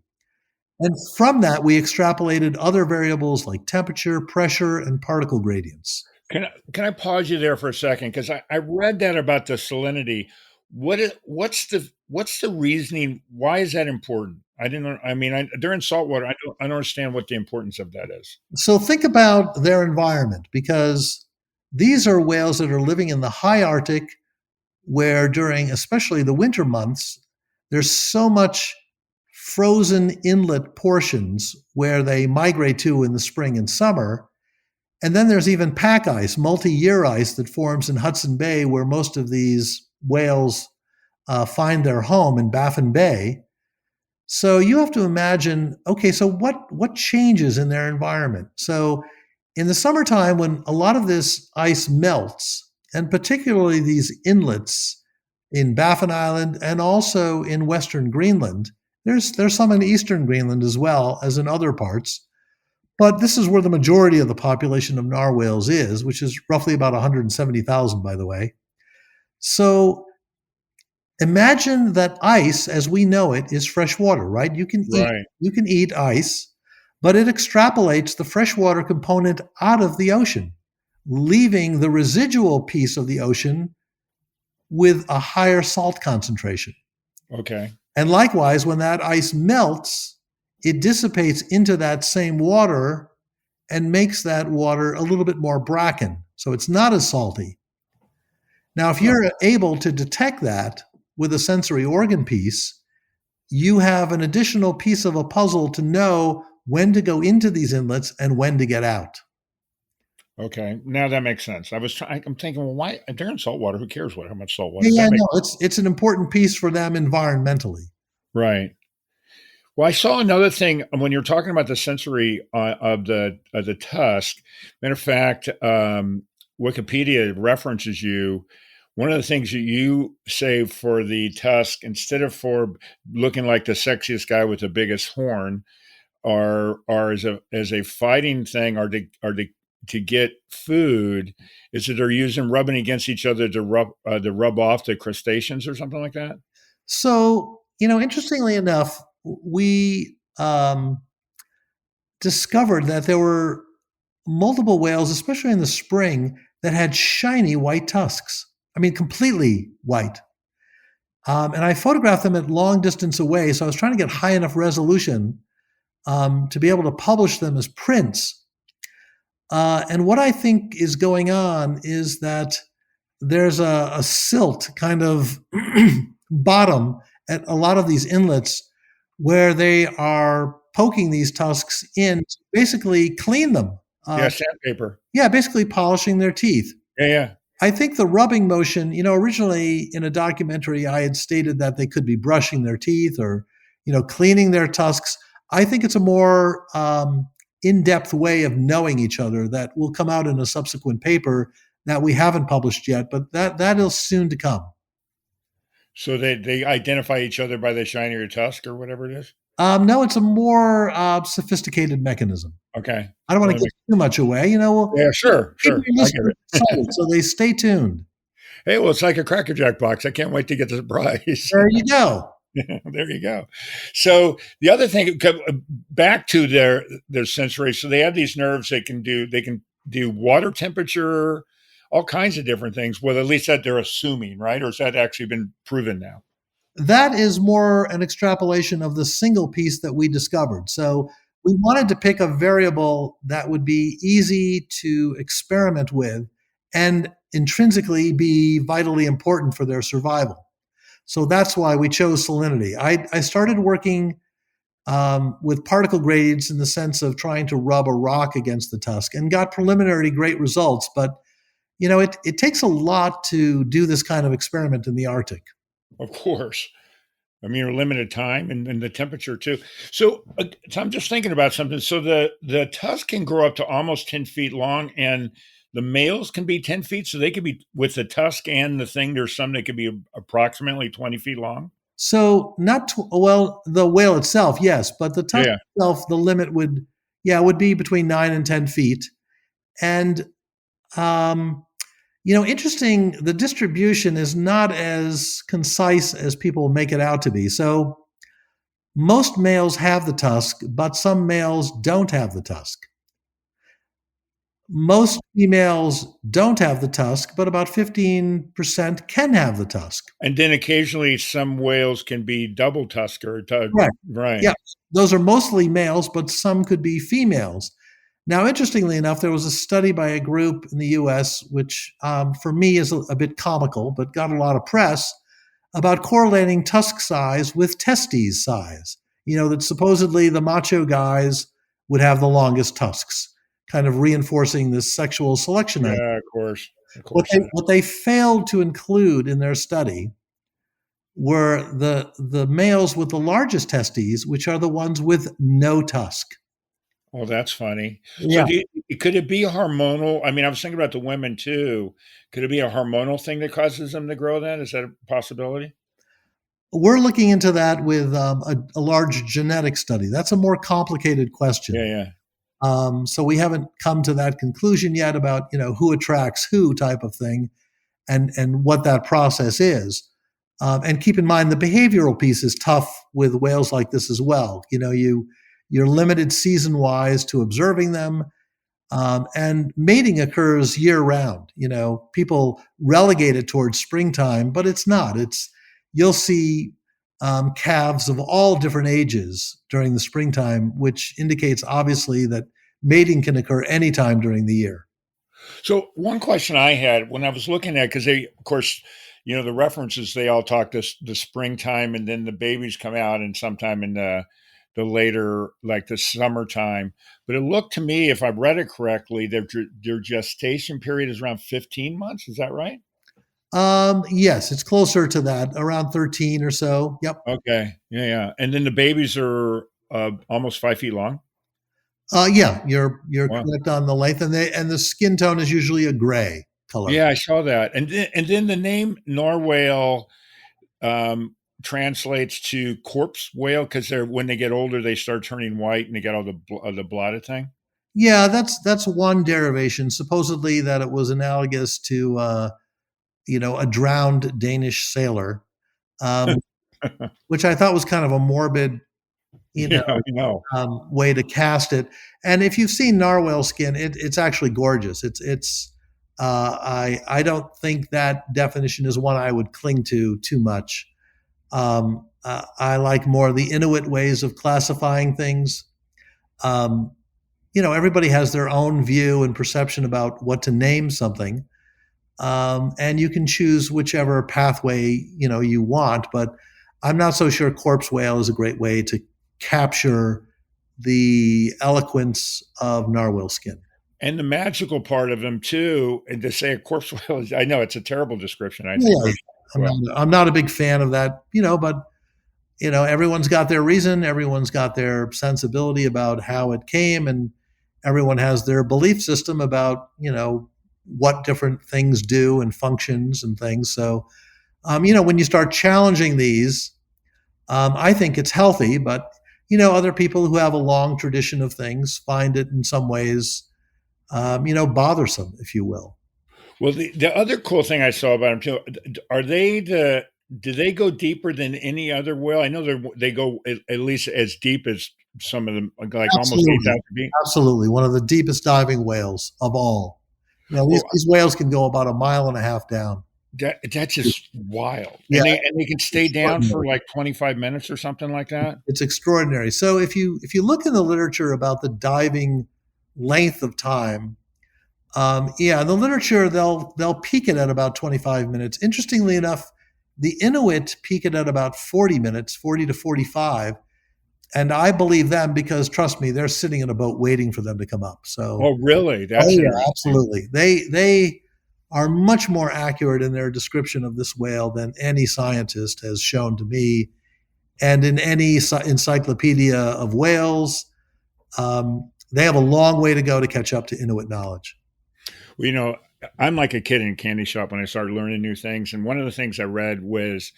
And from that, we extrapolated other variables like temperature, pressure, and particle gradients. Can I pause you there for a second? Because I read that about the salinity. What's the reasoning? Why is that important? I didn't know. I mean, they're in saltwater. I don't understand what the importance of that is. So think about their environment, because these are whales that are living in the high Arctic, where during especially the winter months, there's so much frozen inlet portions where they migrate to in the spring and summer. And then there's even pack ice, multi-year ice that forms in Hudson Bay, where most of these whales find their home in Baffin Bay. So you have to imagine, okay, so what changes in their environment? So in the summertime, when a lot of this ice melts, and particularly these inlets in Baffin Island and also in Western Greenland, there's some in Eastern Greenland as well as in other parts. But this is where the majority of the population of narwhals is, which is roughly about 170,000, by the way. So imagine that ice, as we know it, is fresh water, right? Right. You can eat ice, but it extrapolates the freshwater component out of the ocean, leaving the residual piece of the ocean with a higher salt concentration. Okay. And likewise, when that ice melts, it dissipates into that same water and makes that water a little bit more bracken. So it's not as salty. Now, if you're able to detect that with a sensory organ piece, you have an additional piece of a puzzle to know when to go into these inlets and when to get out. Okay. Now that makes sense. I'm thinking, well, why they're in saltwater? Who cares how much salt water? Yeah, That makes no, it's an important piece for them environmentally. right. Well, I saw another thing when you're talking about the sensory of the tusk. Matter of fact, Wikipedia references you. One of the things that you say for the tusk, instead of for looking like the sexiest guy with the biggest horn, are as a fighting thing, to get food, is that they're using rubbing against each other to rub off the crustaceans or something like that. So, interestingly enough, we discovered that there were multiple whales, especially in the spring, that had shiny white tusks. I mean, completely white. And I photographed them at long distance away. So I was trying to get high enough resolution to be able to publish them as prints. And what I think is going on is that there's a silt kind of bottom at a lot of these inlets where they are poking these tusks in to basically clean them. Yeah, sandpaper. Yeah, basically polishing their teeth. Yeah, yeah. I think the rubbing motion, originally in a documentary, I had stated that they could be brushing their teeth or, cleaning their tusks. I think it's a more in-depth way of knowing each other that will come out in a subsequent paper that we haven't published yet, but that is soon to come. So they identify each other by the shinier tusk or whatever it is? No, it's a more sophisticated mechanism. Okay. I don't want to give too much away. Yeah, sure. Keep your I get listeners it. excited, so they stay tuned. Hey, well, it's like a Cracker Jack box. I can't wait to get the surprise. There you go. There you go. So the other thing, back to their sensory. So they have these nerves. They can do water temperature, all kinds of different things. Well, at least that they're assuming, right? Or has that actually been proven now? That is more an extrapolation of the single piece that we discovered. So we wanted to pick a variable that would be easy to experiment with and intrinsically be vitally important for their survival. So that's why we chose salinity. I started working with particle gradients in the sense of trying to rub a rock against the tusk and got preliminary great results. But, it takes a lot to do this kind of experiment in the Arctic. Of course. I mean, you're limited time and the temperature too. So I'm just thinking about something. So the tusk can grow up to almost 10 feet long and the males can be 10 feet. So they could be with the tusk and the thing. There's some that could be approximately 20 feet long. So the whale itself, yes, but the tusk Yeah. itself, the limit would be between 9 and 10 feet. And, interesting, the distribution is not as concise as people make it out to be. So most males have the tusk, but some males don't have the tusk. Most females don't have the tusk, but about 15% can have the tusk. And then occasionally some whales can be double tusker. Right. Right. Yeah, those are mostly males, but some could be females. Now, interestingly enough, there was a study by a group in the US, which for me is a bit comical, but got a lot of press, about correlating tusk size with testes size. That supposedly the macho guys would have the longest tusks, kind of reinforcing this sexual selection idea. Yeah, of course. What they failed to include in their study were the males with the largest testes, which are the ones with no tusk. Oh, that's funny. Yeah. So could it be hormonal? I mean, I was thinking about the women too. Could it be a hormonal thing that causes them to grow then? Is that a possibility? We're looking into that with a large genetic study. That's a more complicated question. Yeah. So we haven't come to that conclusion yet about who attracts who type of thing, and what that process is. And keep in mind the behavioral piece is tough with whales like this as well. You're limited season wise to observing them, and mating occurs year round. People relegate it towards springtime, but it's not. You'll see calves of all different ages during the springtime, which indicates obviously that mating can occur anytime during the year. So one question I had when I was looking at, because they, of course, the references, they all talk this the springtime and then the babies come out and sometime in the later, like the summertime. But it looked to me, if I read it correctly, their gestation period is around 15 months. Is that right? Yes, it's closer to that, around 13 or so. Yep. Okay. Yeah. And then the babies are almost 5 feet long. Yeah, you're Wow. correct on the length, and the skin tone is usually a gray color. Yeah, I saw that. And then the name narwhal translates to corpse whale because when they get older, they start turning white and they get all the blotted thing. Yeah, that's one derivation. Supposedly that it was analogous to a drowned Danish sailor, which I thought was kind of a morbid Yeah, I know. way to cast it. And if you've seen narwhal skin, it's actually gorgeous. I don't think that definition is one I would cling to too much. I like more the Inuit ways of classifying things. Everybody has their own view and perception about what to name something. And you can choose whichever pathway, you want, but I'm not so sure corpse whale is a great way to capture the eloquence of narwhal skin. And the magical part of them too, and to say a corpse whale is, I know it's a terrible description. I think. Yeah, I'm not a big fan of that, but everyone's got their reason, everyone's got their sensibility about how it came, and everyone has their belief system about, what different things do and functions and things. So, when you start challenging these, I think it's healthy, but, other people who have a long tradition of things find it in some ways, bothersome, if you will. Well, the other cool thing I saw about them too, do they go deeper than any other whale? I know they go at least as deep as some of them, like almost 8,000 feet. Absolutely. One of the deepest diving whales of all. These whales can go about 1.5 miles down. That's just wild. Yeah. And they can stay down for like 25 minutes or something like that. It's extraordinary. So if you look in the literature about the diving length of time, the literature, they'll peak it at about 25 minutes. Interestingly enough, the Inuit peak it at about 40 minutes, 40 to 45. And I believe them because, trust me, they're sitting in a boat waiting for them to come up. So, oh, really? Absolutely. They are much more accurate in their description of this whale than any scientist has shown to me. And in any encyclopedia of whales, they have a long way to go to catch up to Inuit knowledge. Well, I'm like a kid in a candy shop when I started learning new things. And one of the things I read was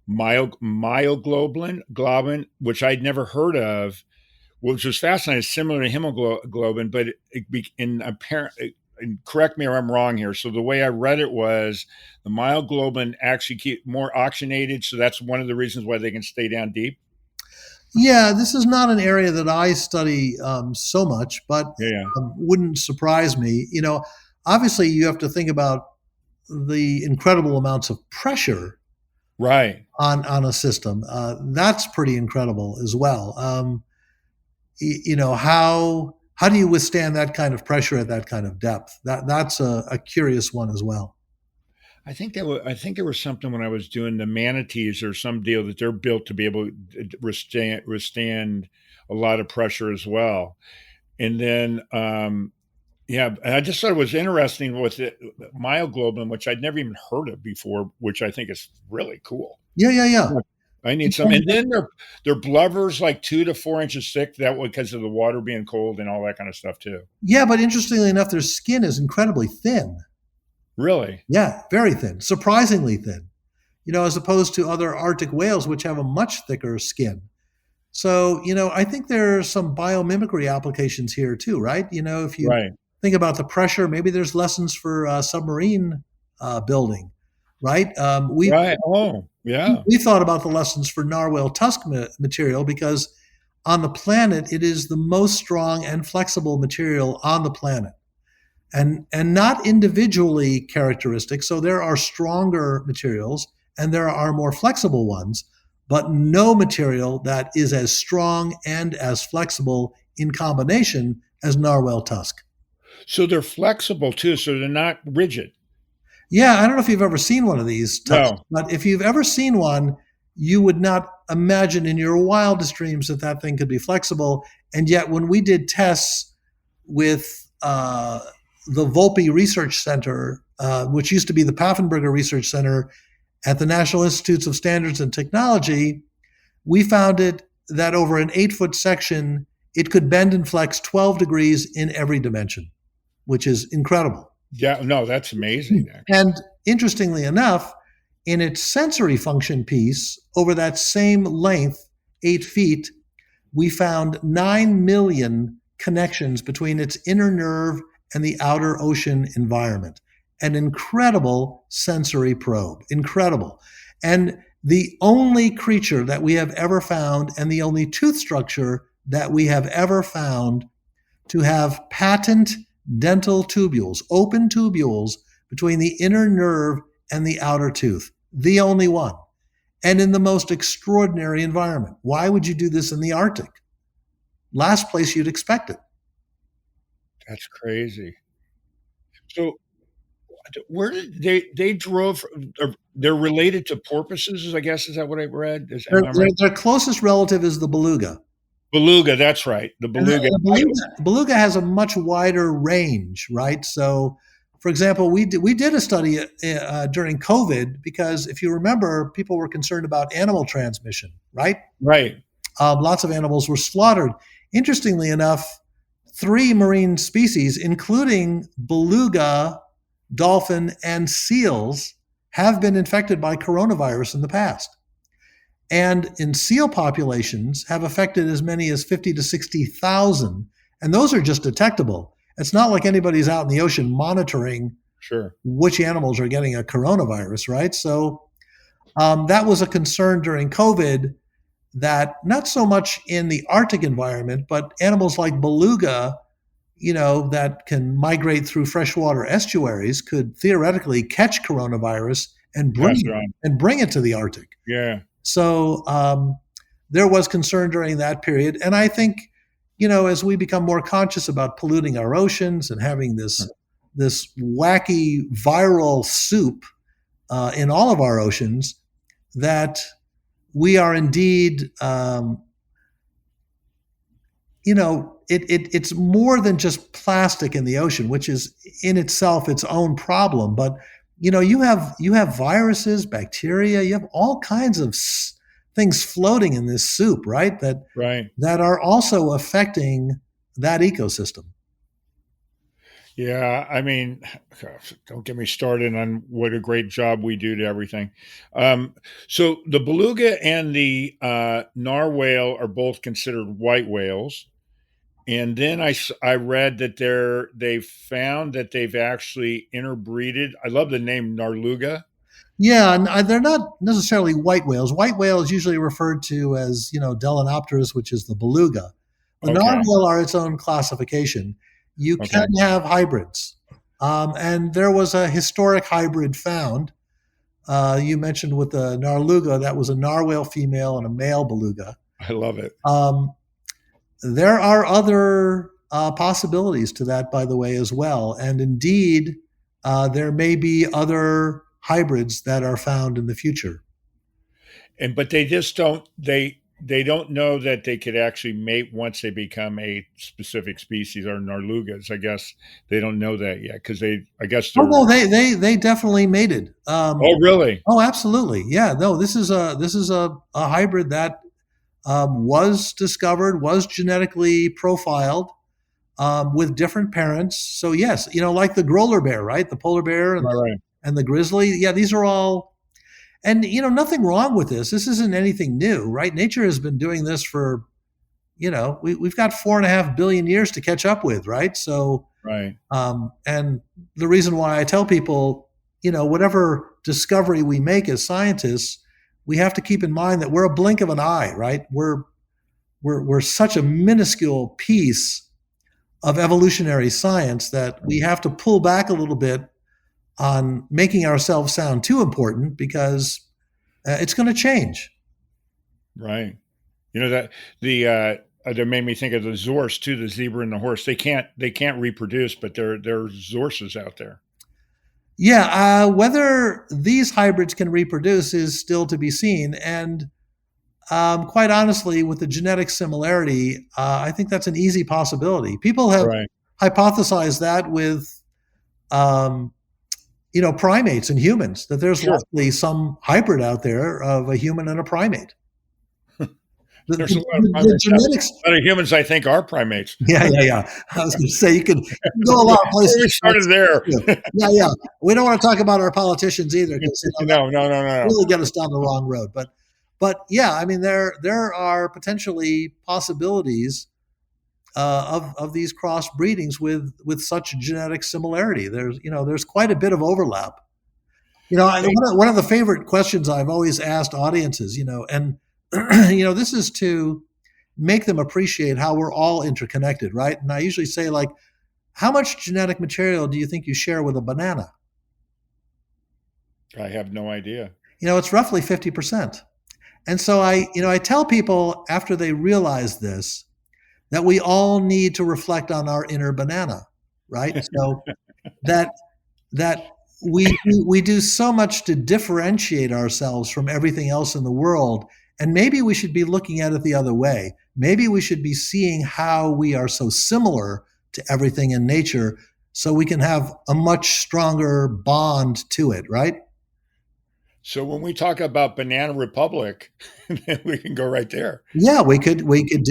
myoglobin, which I'd never heard of, which was fascinating, similar to hemoglobin, but and correct me if I'm wrong here. So the way I read it was the myoglobin actually keep more oxygenated. So that's one of the reasons why they can stay down deep. Yeah, this is not an area that I study so much, but wouldn't surprise me. Obviously you have to think about the incredible amounts of pressure right on a system. That's pretty incredible as well. How do you withstand that kind of pressure at that kind of depth? That's a curious one as well. I think there was something when I was doing the manatees or some deal that they're built to be able to withstand a lot of pressure as well. And then, I just thought it was interesting with myoglobin, which I'd never even heard of before, which I think is really cool. Yeah. I need some. And then their blubber's like 2 to 4 inches thick. That way, because of the water being cold and all that kind of stuff too. Yeah, but interestingly enough, their skin is incredibly thin. Really? Yeah, very thin, surprisingly thin. As opposed to other Arctic whales, which have a much thicker skin. So, I think there are some biomimicry applications here too, right? If you think about the pressure, maybe there's lessons for submarine building, right? We thought about the lessons for narwhal tusk material because on the planet, it is the most strong and flexible material on the planet. And not individually characteristic. So there are stronger materials and there are more flexible ones, but no material that is as strong and as flexible in combination as narwhal tusk. So they're flexible too, so they're not rigid. Yeah, I don't know if you've ever seen one of these tusks, No. But if you've ever seen one, you would not imagine in your wildest dreams that thing could be flexible. And yet when we did tests with the Volpe Research Center, which used to be the Paffenberger Research Center at the National Institutes of Standards and Technology, we found that over an 8-foot section, it could bend and flex 12 degrees in every dimension, which is incredible. Yeah, no, that's amazing. And interestingly enough, in its sensory function piece, over that same length, 8 feet, we found 9 million connections between its inner nerve and the outer ocean environment. An incredible sensory probe, incredible. And The only creature that we have ever found and the only tooth structure that we have ever found to have patent dental tubules, open tubules between the inner nerve and the outer tooth. The only one. And in the most extraordinary environment. Why would you do this in the Arctic? Last place you'd expect it. That's crazy. So where did they drove? They're related to porpoises, I guess. Is that what I read? Am I right? Their closest relative is the beluga. Beluga, that's right. The beluga. Beluga has a much wider range, right? So, for example, we did a study during COVID because if you remember, people were concerned about animal transmission, right? Right. Lots of animals were slaughtered. Interestingly enough, 3 marine species, including beluga, dolphin, and seals, have been infected by coronavirus in the past. And in seal populations have affected as many as 50 to 60,000. And those are just detectable. It's not like anybody's out in the ocean monitoring which animals are getting a coronavirus, right? So that was a concern during COVID, that not so much in the Arctic environment, but animals like beluga, that can migrate through freshwater estuaries could theoretically catch coronavirus and bring it to the Arctic. Yeah. So there was concern during that period. And I think, as we become more conscious about polluting our oceans and having this wacky viral soup in all of our oceans, that we are indeed, it's more than just plastic in the ocean, which is in itself its own problem. But you have viruses, bacteria, you have all kinds of things floating in this soup, right? That are also affecting that ecosystem. Yeah, I mean, gosh, don't get me started on what a great job we do to everything. So the beluga and the narwhal are both considered white whales. And then I read that they found that they've actually interbreeded. I love the name Narluga. Yeah, and they're not necessarily white whales. White whale is usually referred to as, Delenopterus, which is the beluga. The narwhal are its own classification. You can have hybrids. And there was a historic hybrid found. You mentioned with the Narluga, that was a narwhal female and a male beluga. I love it. There are other possibilities to that, by the way, as well. And indeed, there may be other hybrids that are found in the future. But they just don't, they don't know that they could actually mate once they become a specific species, or Narlugas. I guess they don't know that yet because they definitely mated. Oh, really? Oh, absolutely. Yeah. No, this is a hybrid that was discovered, was genetically profiled with different parents. So yes, like the Growler bear, right? The polar bear and the grizzly. Yeah, these are all. And, nothing wrong with this. This isn't anything new, right? Nature has been doing this for, we've got 4.5 billion years to catch up with, right? So, and the reason why I tell people, whatever discovery we make as scientists, we have to keep in mind that we're a blink of an eye, right? We're such a minuscule piece of evolutionary science that we have to pull back a little bit on making ourselves sound too important, because it's going to change. Right. That that made me think of the zorse too, the zebra and the horse. They can't reproduce, but there are zorses out there. Yeah. Whether these hybrids can reproduce is still to be seen. And quite honestly, with the genetic similarity, I think that's an easy possibility. People have hypothesized that with, primates and humans, that there's likely some hybrid out there of a human and a primate. There's a lot of primates. Genetics. A lot of humans, I think, are primates. Yeah. I was going to say, you can go a lot of places. We started there. Yeah. We don't want to talk about our politicians either, because no. Really get us down the wrong road. But yeah, I mean, there are potentially possibilities of these cross breedings with such genetic similarity. There's quite a bit of overlap. Hey, One of the favorite questions I've always asked audiences, and this is to make them appreciate how we're all interconnected, right? And I usually say, like, how much genetic material do you think you share with a banana? I have no idea. It's roughly 50%. And so I tell people after they realize this that we all need to reflect on our inner banana, right? So that that we do so much to differentiate ourselves from everything else in the world, and maybe we should be looking at it the other way. Maybe we should be seeing how we are so similar to everything in nature so we can have a much stronger bond to it, right? So when we talk about Banana Republic, then we can go right there. Yeah, we could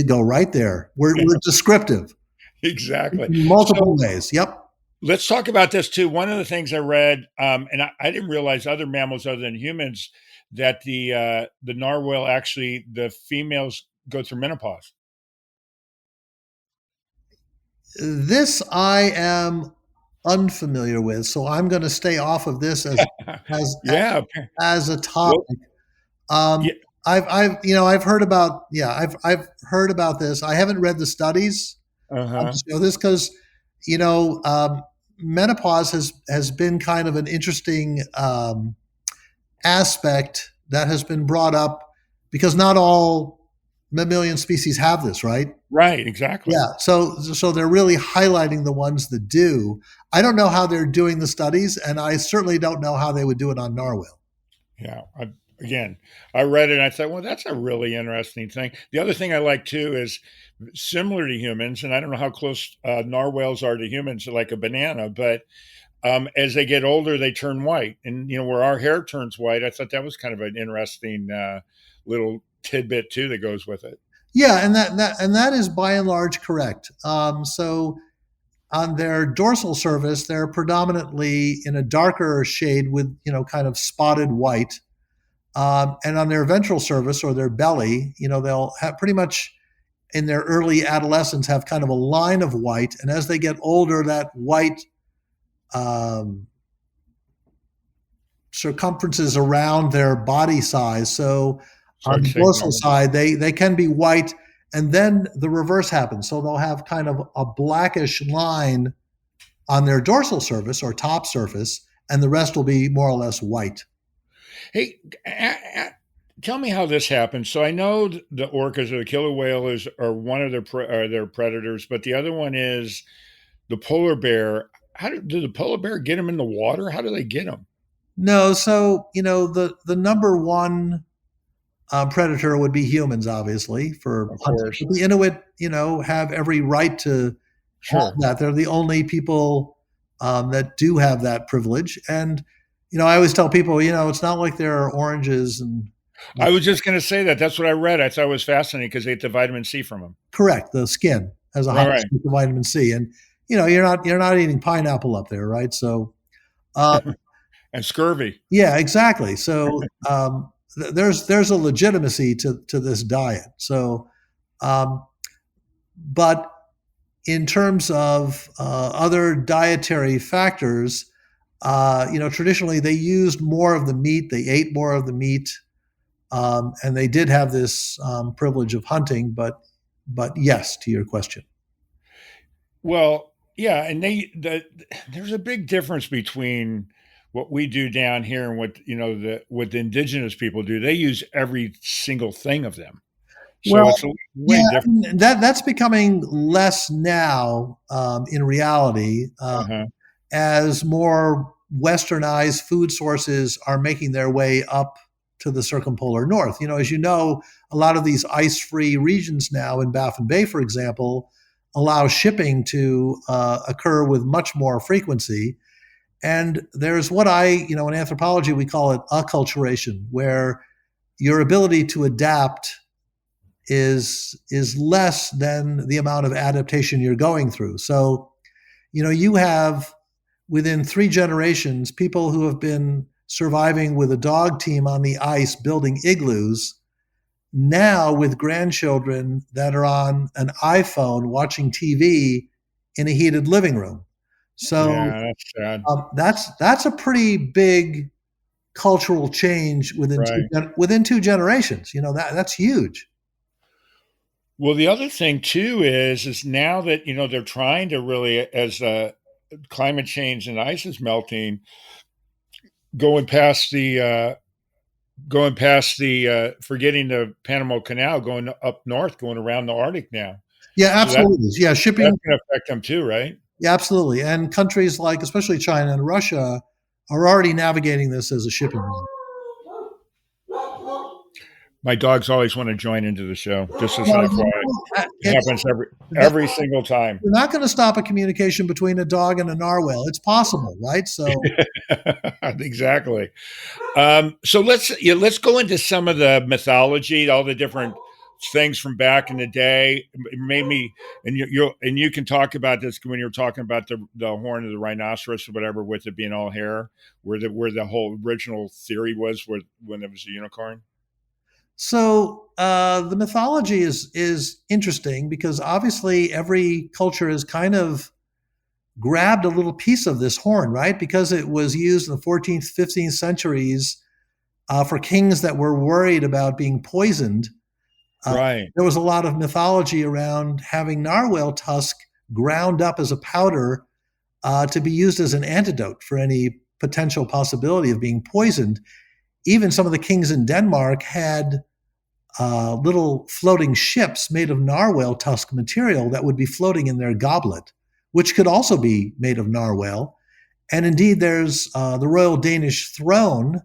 go right there. We're descriptive in Exactly. multiple So ways. Yep. let's talk about this too. One of the things I read, and I didn't realize other mammals other than humans, that the narwhal actually the females go through menopause. This I am unfamiliar with, so I'm going to stay off of this as Yeah. as a Well, topic. Um, yeah. I've heard about I've heard about this. I haven't read the studies Uh-huh. to show this because you know um, menopause has been kind of an interesting aspect that has been brought up because not all mammalian species have this, right? Right. Exactly. Yeah, so they're really highlighting the ones that do. I don't know how they're doing the studies, and I certainly don't know how they would do it on narwhal. Yeah. Again, I read it and I thought, well, that's a really interesting thing. The other thing I like too is similar to humans, and I don't know how close narwhals are to humans, like a banana, but as they get older, they turn white. And, where our hair turns white, I thought that was kind of an interesting little tidbit too that goes with it. Yeah, and that is by and large correct. So on their dorsal surface, they're predominantly in a darker shade with kind of spotted white. And on their ventral surface or their belly, they'll have pretty much in their early adolescence have kind of a line of white, and as they get older, that white um, circumferences around their body size. So on Start the taking dorsal over. side, they can be white, and then the reverse happens. So they'll have kind of a blackish line on their dorsal surface or top surface, and the rest will be more or less white. Hey, tell me how this happens. So I know the orcas or the killer whale are one of their predators, but the other one is the polar bear. How do the polar bear get them in the water? How do they get them? No, so the number one predator would be humans, obviously, for Of hunting. course, But the Inuit, have every right to have sure. that. They're the only people that do have that privilege. And I always tell people, it's not like there are oranges and I was just going to say that. That's what I read. I thought it was fascinating because they get the vitamin C from them. correct. The skin has a high Right, right. source of vitamin C, and you're not eating pineapple up there, right? So, uh, And scurvy. yeah, exactly. So there's a legitimacy to this diet. So, um, but in terms of other dietary factors, traditionally they used more of the meat, they ate more of the meat, and they did have this privilege of hunting. But yes, to your question. Well, yeah, and there's a big difference between what we do down here and what the indigenous people do. They use every single thing of them, so Well, it's yeah, way different. that's becoming less now in reality Uh-huh. as more westernized food sources are making their way up to the circumpolar north. As you know, a lot of these ice-free regions now in Baffin Bay, for example, allow shipping to occur with much more frequency. And there's what in anthropology, we call it acculturation, where your ability to adapt is less than the amount of adaptation you're going through. So, you have within 3 generations people who have been surviving with a dog team on the ice building igloos now with grandchildren that are on an iPhone watching TV in a heated living room. So Yeah, that's sad. that's a pretty big cultural change Right. within 2 generations. That's huge. Well, the other thing too is now that they're trying to really, as climate change and ice is melting, going past the forgetting the Panama Canal, going up north, going around the Arctic now. Yeah, So absolutely. Yeah, that's shipping. going to affect them too, right? Yeah, absolutely. And countries like, especially China and Russia, are already navigating this as a shipping route. My dogs always want to join into the show. Just as an Well, FYI, it happens that, every single time. you're not going to stop a communication between a dog and a narwhal. It's possible, right? So, Exactly. So let's go into some of the mythology, all the different things from back in the day. It made me, and you can talk about this when you're talking about the horn of the rhinoceros or whatever, with it being all hair, where the whole original theory was when it was a unicorn. the mythology is interesting because obviously every culture has kind of grabbed a little piece of this horn, right? Because it was used in the 14th, 15th centuries for kings that were worried about being poisoned. Right. There was a lot of mythology around having narwhal tusk ground up as a powder to be used as an antidote for any potential possibility of being poisoned. Even some of the kings in Denmark had little floating ships made of narwhal tusk material that would be floating in their goblet, which could also be made of narwhal. And indeed, there's the Royal Danish throne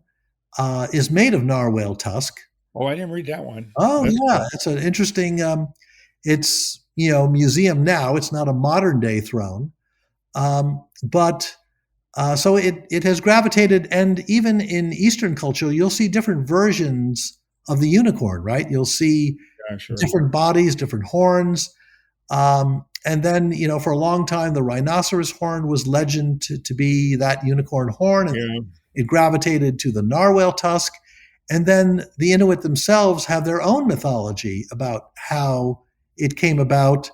is made of narwhal tusk. Oh, I didn't read that one. Oh, That's yeah, cool. it's an interesting. It's museum now. It's not a modern day throne, but so it has gravitated, and even in Eastern culture, you'll see different versions of the unicorn. Right? You'll see Yeah, sure. different bodies, different horns. And then, for a long time, the rhinoceros horn was legend to be that unicorn horn. And Yeah. it gravitated to the narwhal tusk. And then the Inuit themselves have their own mythology about how it came about,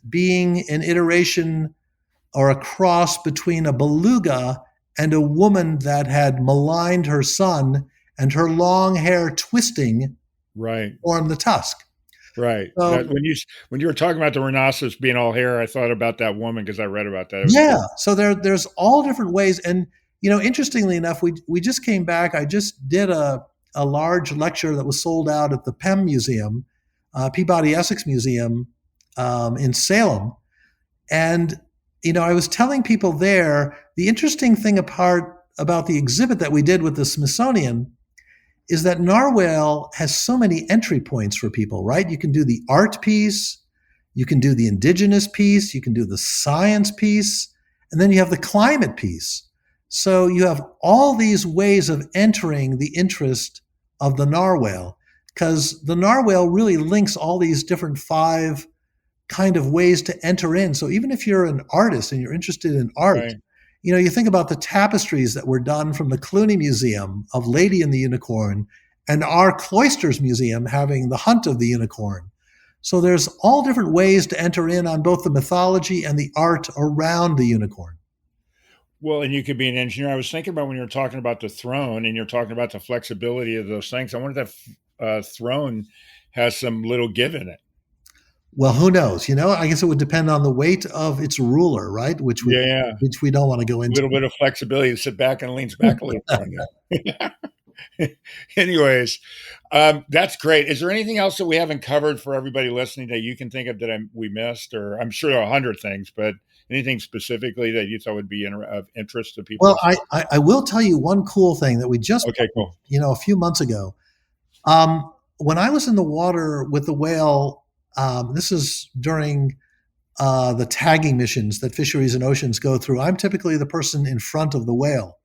being an iteration or a cross between a beluga and a woman that had maligned her son, and her long hair twisting Right. formed the tusk. Right. So, When you were talking about the rhinoceros being all hair, I thought about that woman because I read about that. It was yeah, cool. so there's all different ways, and interestingly enough, we just came back. I just did a large lecture that was sold out at the PEM Museum, Peabody Essex Museum, in Salem, and I was telling people there the interesting thing about the exhibit that we did with the Smithsonian is that narwhal has so many entry points for people, right? You can do the art piece, you can do the indigenous piece, you can do the science piece, and then you have the climate piece. So you have all these ways of entering the interest of the narwhal, because the narwhal really links all these different 5 kind of ways to enter in. So even if you're an artist and you're interested in art, Right. you think about the tapestries that were done from the Cluny Museum of Lady and the Unicorn, and our Cloisters Museum having the Hunt of the Unicorn. So there's all different ways to enter in on both the mythology and the art around the unicorn. Well, and you could be an engineer. I was thinking about when you were talking about the throne and you're talking about the flexibility of those things. I wonder if that throne has some little give in it. Well, who knows? I guess it would depend on the weight of its ruler, right? Which Yeah. we don't want to go A into. little bit of flexibility to sit back and leans back a little bit. Anyways, that's great. Is there anything else that we haven't covered for everybody listening that you can think of that we missed? Or I'm sure there are 100 things, but anything specifically that you thought would be of interest to people? Well, I will tell you one cool thing that we just, Okay, cool. a few months ago. When I was in the water with the whale, this is during the tagging missions that Fisheries and Oceans go through. I'm typically the person in front of the whale.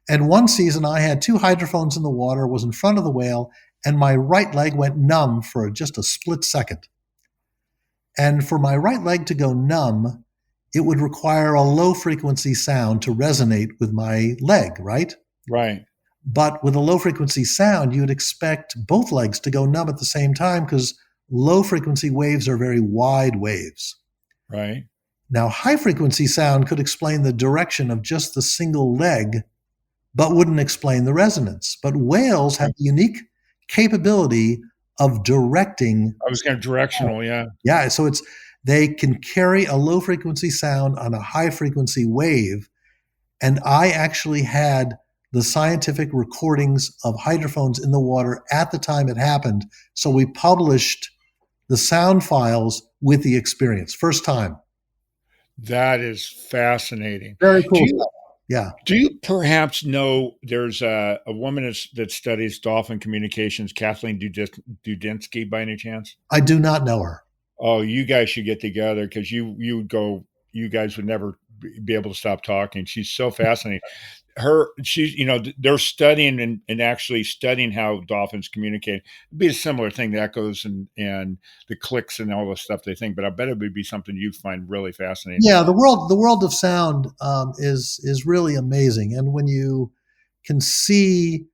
And one season I had 2 hydrophones in the water, was in front of the whale, and my right leg went numb for just a split second. And for my right leg to go numb, it would require a low frequency sound to resonate with my leg, right? Right. But with a low frequency sound, you would expect both legs to go numb at the same time, because low frequency waves are very wide waves. Right. Now, high frequency sound could explain the direction of just the single leg but wouldn't explain the resonance. But whales have the unique capability of directing. I was kind of directional, yeah. Yeah, so they can carry a low frequency sound on a high frequency wave. And I actually had the scientific recordings of hydrophones in the water at the time it happened. So we published the sound files with the experience. First time. That is fascinating. Very cool. Yeah. Do you perhaps know there's a woman that studies dolphin communications, Kathleen Dudinsky, by any chance? I do not know her. Oh, you guys should get together because you guys would never be able to stop talking. She's so fascinating. They're studying and actually studying how dolphins communicate. It'd be a similar thing, the echoes and the clicks and all the stuff they think, but I bet it would be something you find really fascinating. Yeah, the world of sound is really amazing. And when you can see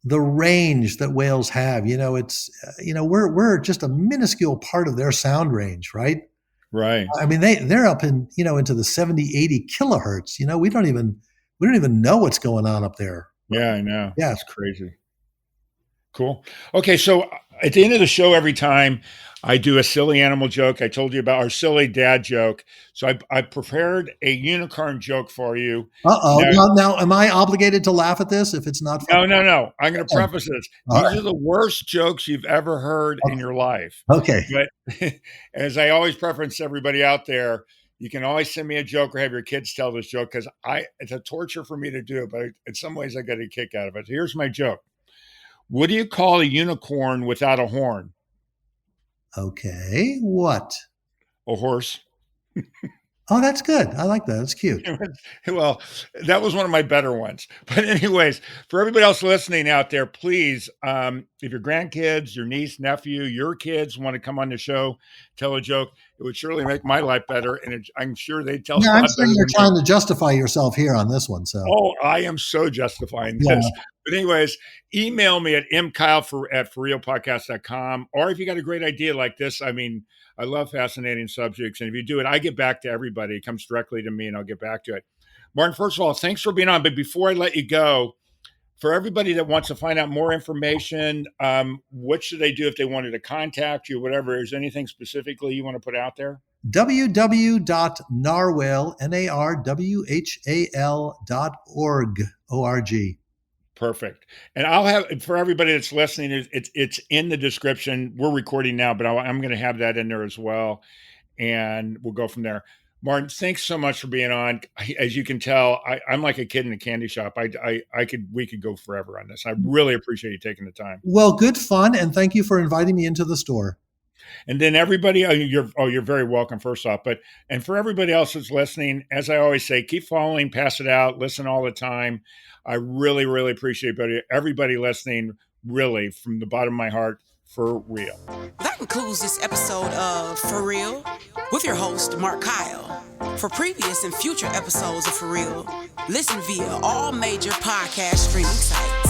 the range that whales have, we're just a minuscule part of their sound range, right? Right. I mean, they're up in, into the 70, 80 kilohertz. We don't even know what's going on up there. Yeah, I know. Yeah. It's crazy. Cool. Okay, so at the end of the show, every time I do a silly animal joke, I told you about our silly dad joke. So I prepared a unicorn joke for you. Now, am I obligated to laugh at this if it's not funny? No. I'm going to preface this. These are the worst jokes you've ever heard in your life. Okay. But as I always preference everybody out there, you can always send me a joke or have your kids tell this joke because it's a torture for me to do it, but in some ways I get a kick out of it. Here's my joke. What do you call a unicorn without a horn? Okay. What? A horse. Oh, that's good. I like that. That's cute. Well, that was one of my better ones. But anyways, for everybody else listening out there, please, if your grandkids, your niece, nephew, your kids want to come on the show, tell a joke, it would surely make my life better. And I'm sure they'd tell. Yeah, I'm sure you're trying to justify yourself here on this one. So. Oh, I am so justifying this. Yeah. But anyways, email me at mkyle@forrealpodcast.com. Or if you got a great idea like this, I mean, I love fascinating subjects. And if you do it, I get back to everybody. It comes directly to me and I'll get back to it. Martin, first of all, thanks for being on. But before I let you go, for everybody that wants to find out more information, what should they do if they wanted to contact you, whatever? Is there anything specifically you want to put out there? www.narwhal.org. Perfect. And I'll have, for everybody that's listening, it's in the description. We're recording now, but I'm going to have that in there as well. And we'll go from there. Martin, thanks so much for being on. As you can tell, I'm like a kid in a candy shop. We could go forever on this. I really appreciate you taking the time. Well, good fun. And thank you for inviting me into the store. And then everybody, you're very welcome, first off. And for everybody else that's listening, as I always say, keep following, pass it out, listen all the time. I really, really appreciate everybody listening, really, from the bottom of my heart, for real. That concludes this episode of For Real with your host, Mark Kyle. For previous and future episodes of For Real, listen via all major podcast streaming sites.